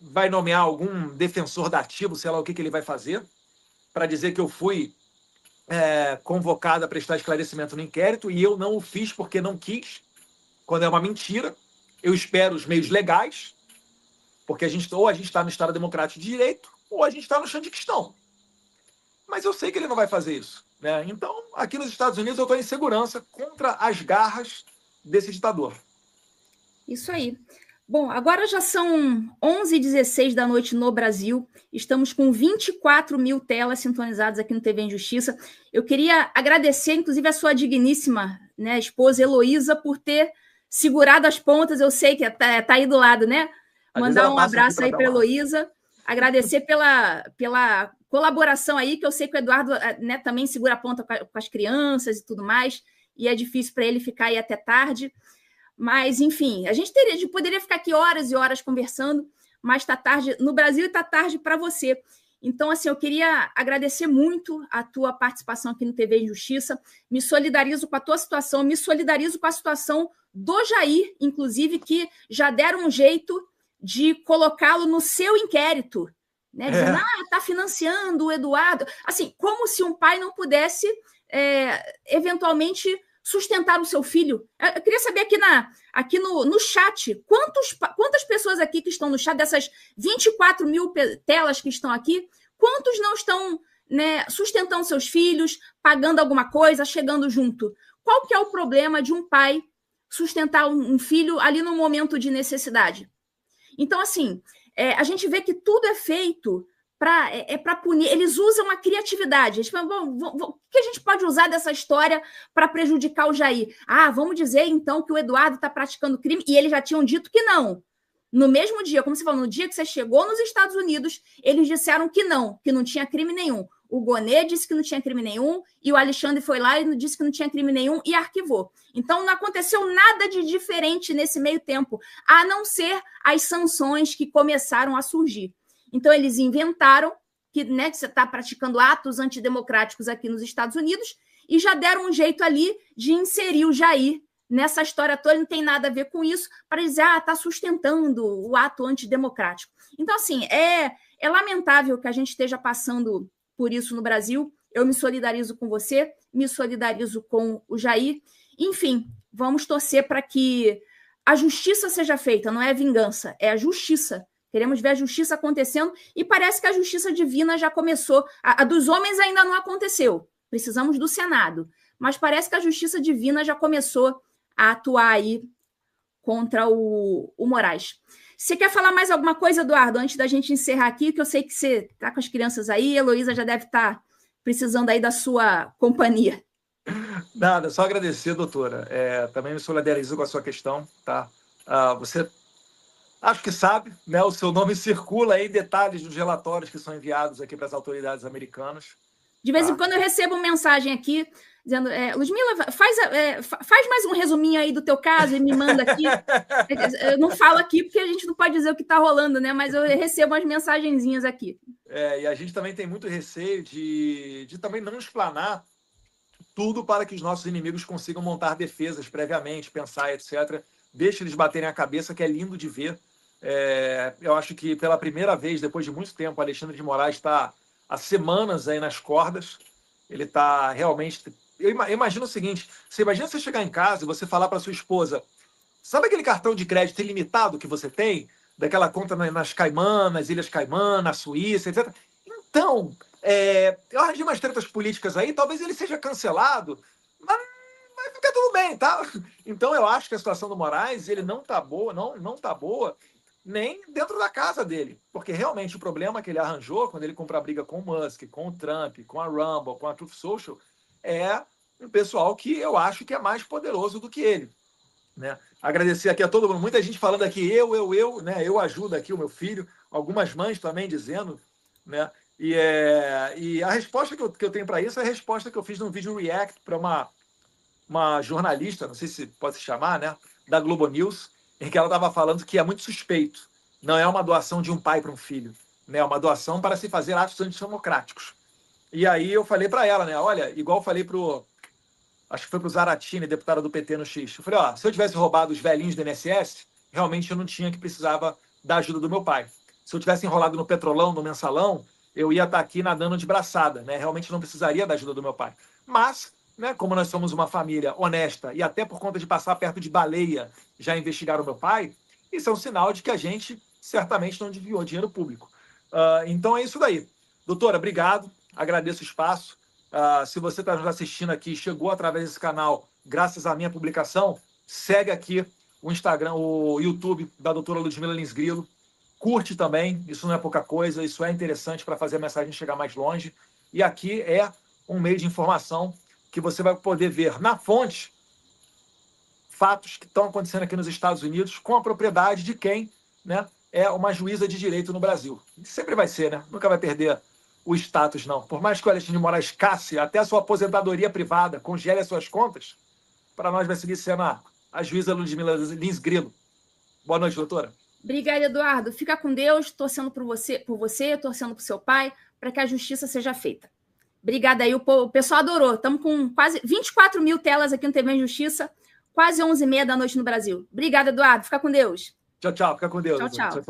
vai nomear algum defensor dativo, sei lá o que ele vai fazer, para dizer que eu fui convocado a prestar esclarecimento no inquérito e eu não o fiz porque não quis, quando é uma mentira. Eu espero os meios legais, porque ou a gente está no Estado Democrático de Direito, ou a gente está no Xandiquistão. Mas eu sei que ele não vai fazer isso, né? Então, aqui nos Estados Unidos, eu estou em segurança contra as garras desse ditador. Isso aí. Bom, agora já são 11h16 da noite no Brasil. Estamos com 24 mil telas sintonizadas aqui no TV em Justiça. Eu queria agradecer, inclusive, a sua digníssima né, a esposa Heloísa, por ter segurado as pontas. Eu sei que tá aí do lado, né? Mandar um abraço aí para Heloísa, agradecer pela colaboração aí, que eu sei que o Eduardo, né, também segura a ponta com as crianças e tudo mais, e é difícil para ele ficar aí até tarde. Mas, enfim, a gente poderia ficar aqui horas e horas conversando, mas está tarde no Brasil e está tarde para você. Então, assim, eu queria agradecer muito a tua participação aqui no TV Justiça, me solidarizo com a tua situação, me solidarizo com a situação do Jair, inclusive, que já deram um jeito de colocá-lo no seu inquérito, né? Dizendo, está financiando o Eduardo. Assim, como se um pai não pudesse, eventualmente, sustentar o seu filho. Eu queria saber aqui no chat, quantas pessoas aqui que estão no chat, dessas 24 mil telas que estão aqui, quantos não estão, né, sustentando seus filhos, pagando alguma coisa, chegando junto? Qual que é o problema de um pai sustentar um filho ali no momento de necessidade? Então, assim, a gente vê que tudo é feito para punir. Eles usam a criatividade. Eles falam, o que a gente pode usar dessa história para prejudicar o Jair? Vamos dizer, então, que o Eduardo está praticando crime, e eles já tinham dito que não. No mesmo dia, como você falou, no dia que você chegou nos Estados Unidos, eles disseram que não tinha crime nenhum. O Gonê disse que não tinha crime nenhum, e o Alexandre foi lá e disse que não tinha crime nenhum e arquivou. Então, não aconteceu nada de diferente nesse meio tempo, a não ser as sanções que começaram a surgir. Então, eles inventaram que, né, que você está praticando atos antidemocráticos aqui nos Estados Unidos e já deram um jeito ali de inserir o Jair nessa história toda, não tem nada a ver com isso, para dizer, está sustentando o ato antidemocrático. Então, assim, é lamentável que a gente esteja passando por isso no Brasil. Eu me solidarizo com você, me solidarizo com o Jair. Enfim, vamos torcer para que a justiça seja feita, não é vingança, é a justiça. Queremos ver a justiça acontecendo e parece que a justiça divina já começou. A dos homens ainda não aconteceu. Precisamos do Senado. Mas parece que a justiça divina já começou a atuar aí contra o Moraes. Você quer falar mais alguma coisa, Eduardo, antes da gente encerrar aqui? Que eu sei que você está com as crianças aí, a Heloísa já deve estar precisando aí da sua companhia. Nada, só agradecer, doutora. Também me solidarizo com a sua questão, tá? Você... acho que sabe, né? O seu nome circula aí, detalhes dos relatórios que são enviados aqui para as autoridades americanas. De vez em quando eu recebo mensagem aqui dizendo, Ludmila, faz mais um resuminho aí do teu caso e me manda aqui. Eu não falo aqui porque a gente não pode dizer o que está rolando, né? Mas eu recebo umas mensagenzinhas aqui. E a gente também tem muito receio de também não explanar tudo para que os nossos inimigos consigam montar defesas previamente, pensar, etc. Deixa eles baterem a cabeça, que é lindo de ver. Eu acho que pela primeira vez, depois de muito tempo, Alexandre de Moraes está há semanas aí nas cordas. Ele está realmente... Eu imagino o seguinte, você imagina você chegar em casa e você falar para sua esposa, sabe aquele cartão de crédito ilimitado que você tem? Daquela conta nas Caimã, nas Ilhas Caimã, na Suíça, etc. Então, eu arranjei umas tretas políticas aí, talvez ele seja cancelado, mas vai ficar tudo bem, tá? Então eu acho que a situação do Moraes, ele não tá boa, não tá boa, nem dentro da casa dele. Porque realmente o problema que ele arranjou quando ele compra a briga com o Musk, com o Trump, com a Rumble, com a Truth Social, é um pessoal que eu acho que é mais poderoso do que ele. Né? Agradecer aqui a todo mundo, muita gente falando aqui, né? Eu ajudo aqui o meu filho, algumas mães também dizendo, né? E a resposta que eu tenho para isso é a resposta que eu fiz num vídeo react para uma jornalista, não sei se pode se chamar, né? Da Globo News, em que ela estava falando que é muito suspeito. Não é uma doação de um pai para um filho, né? É uma doação para se fazer atos antidemocráticos. E aí eu falei para ela, né? Olha, igual eu falei acho que foi pro Zaratini, deputada do PT no X. Eu falei, se eu tivesse roubado os velhinhos do INSS, realmente eu não tinha que precisava da ajuda do meu pai. Se eu tivesse enrolado no Petrolão, no Mensalão, eu ia estar aqui nadando de braçada, né? Realmente não precisaria da ajuda do meu pai. Mas, né, como nós somos uma família honesta e até por conta de passar perto de baleia já investigaram o meu pai, isso é um sinal de que a gente certamente não desviou dinheiro público. Então é isso daí. Doutora, obrigado. Agradeço o espaço. Se você está nos assistindo aqui, chegou através desse canal, graças à minha publicação, segue aqui o Instagram, o YouTube da doutora Ludmila Lins Grilo. Curte também, isso não é pouca coisa, isso é interessante para fazer a mensagem chegar mais longe. E aqui é um meio de informação que você vai poder ver na fonte fatos que estão acontecendo aqui nos Estados Unidos com a propriedade de quem, né, é uma juíza de direito no Brasil. Sempre vai ser, né? Nunca vai perder o status, não. Por mais que o Alexandre de Moraes casse até a sua aposentadoria privada, congele as suas contas, para nós vai seguir sendo a juíza Ludmila Lins Grilo. Boa noite, doutora. Obrigada, Eduardo. Fica com Deus, torcendo por você, torcendo por seu pai, para que a justiça seja feita. Obrigada aí, o pessoal adorou. Estamos com quase 24 mil telas aqui no TV em Justiça, quase 11h30 da noite no Brasil. Obrigada, Eduardo. Fica com Deus. Tchau, tchau. Fica com Deus. Tchau, tchau.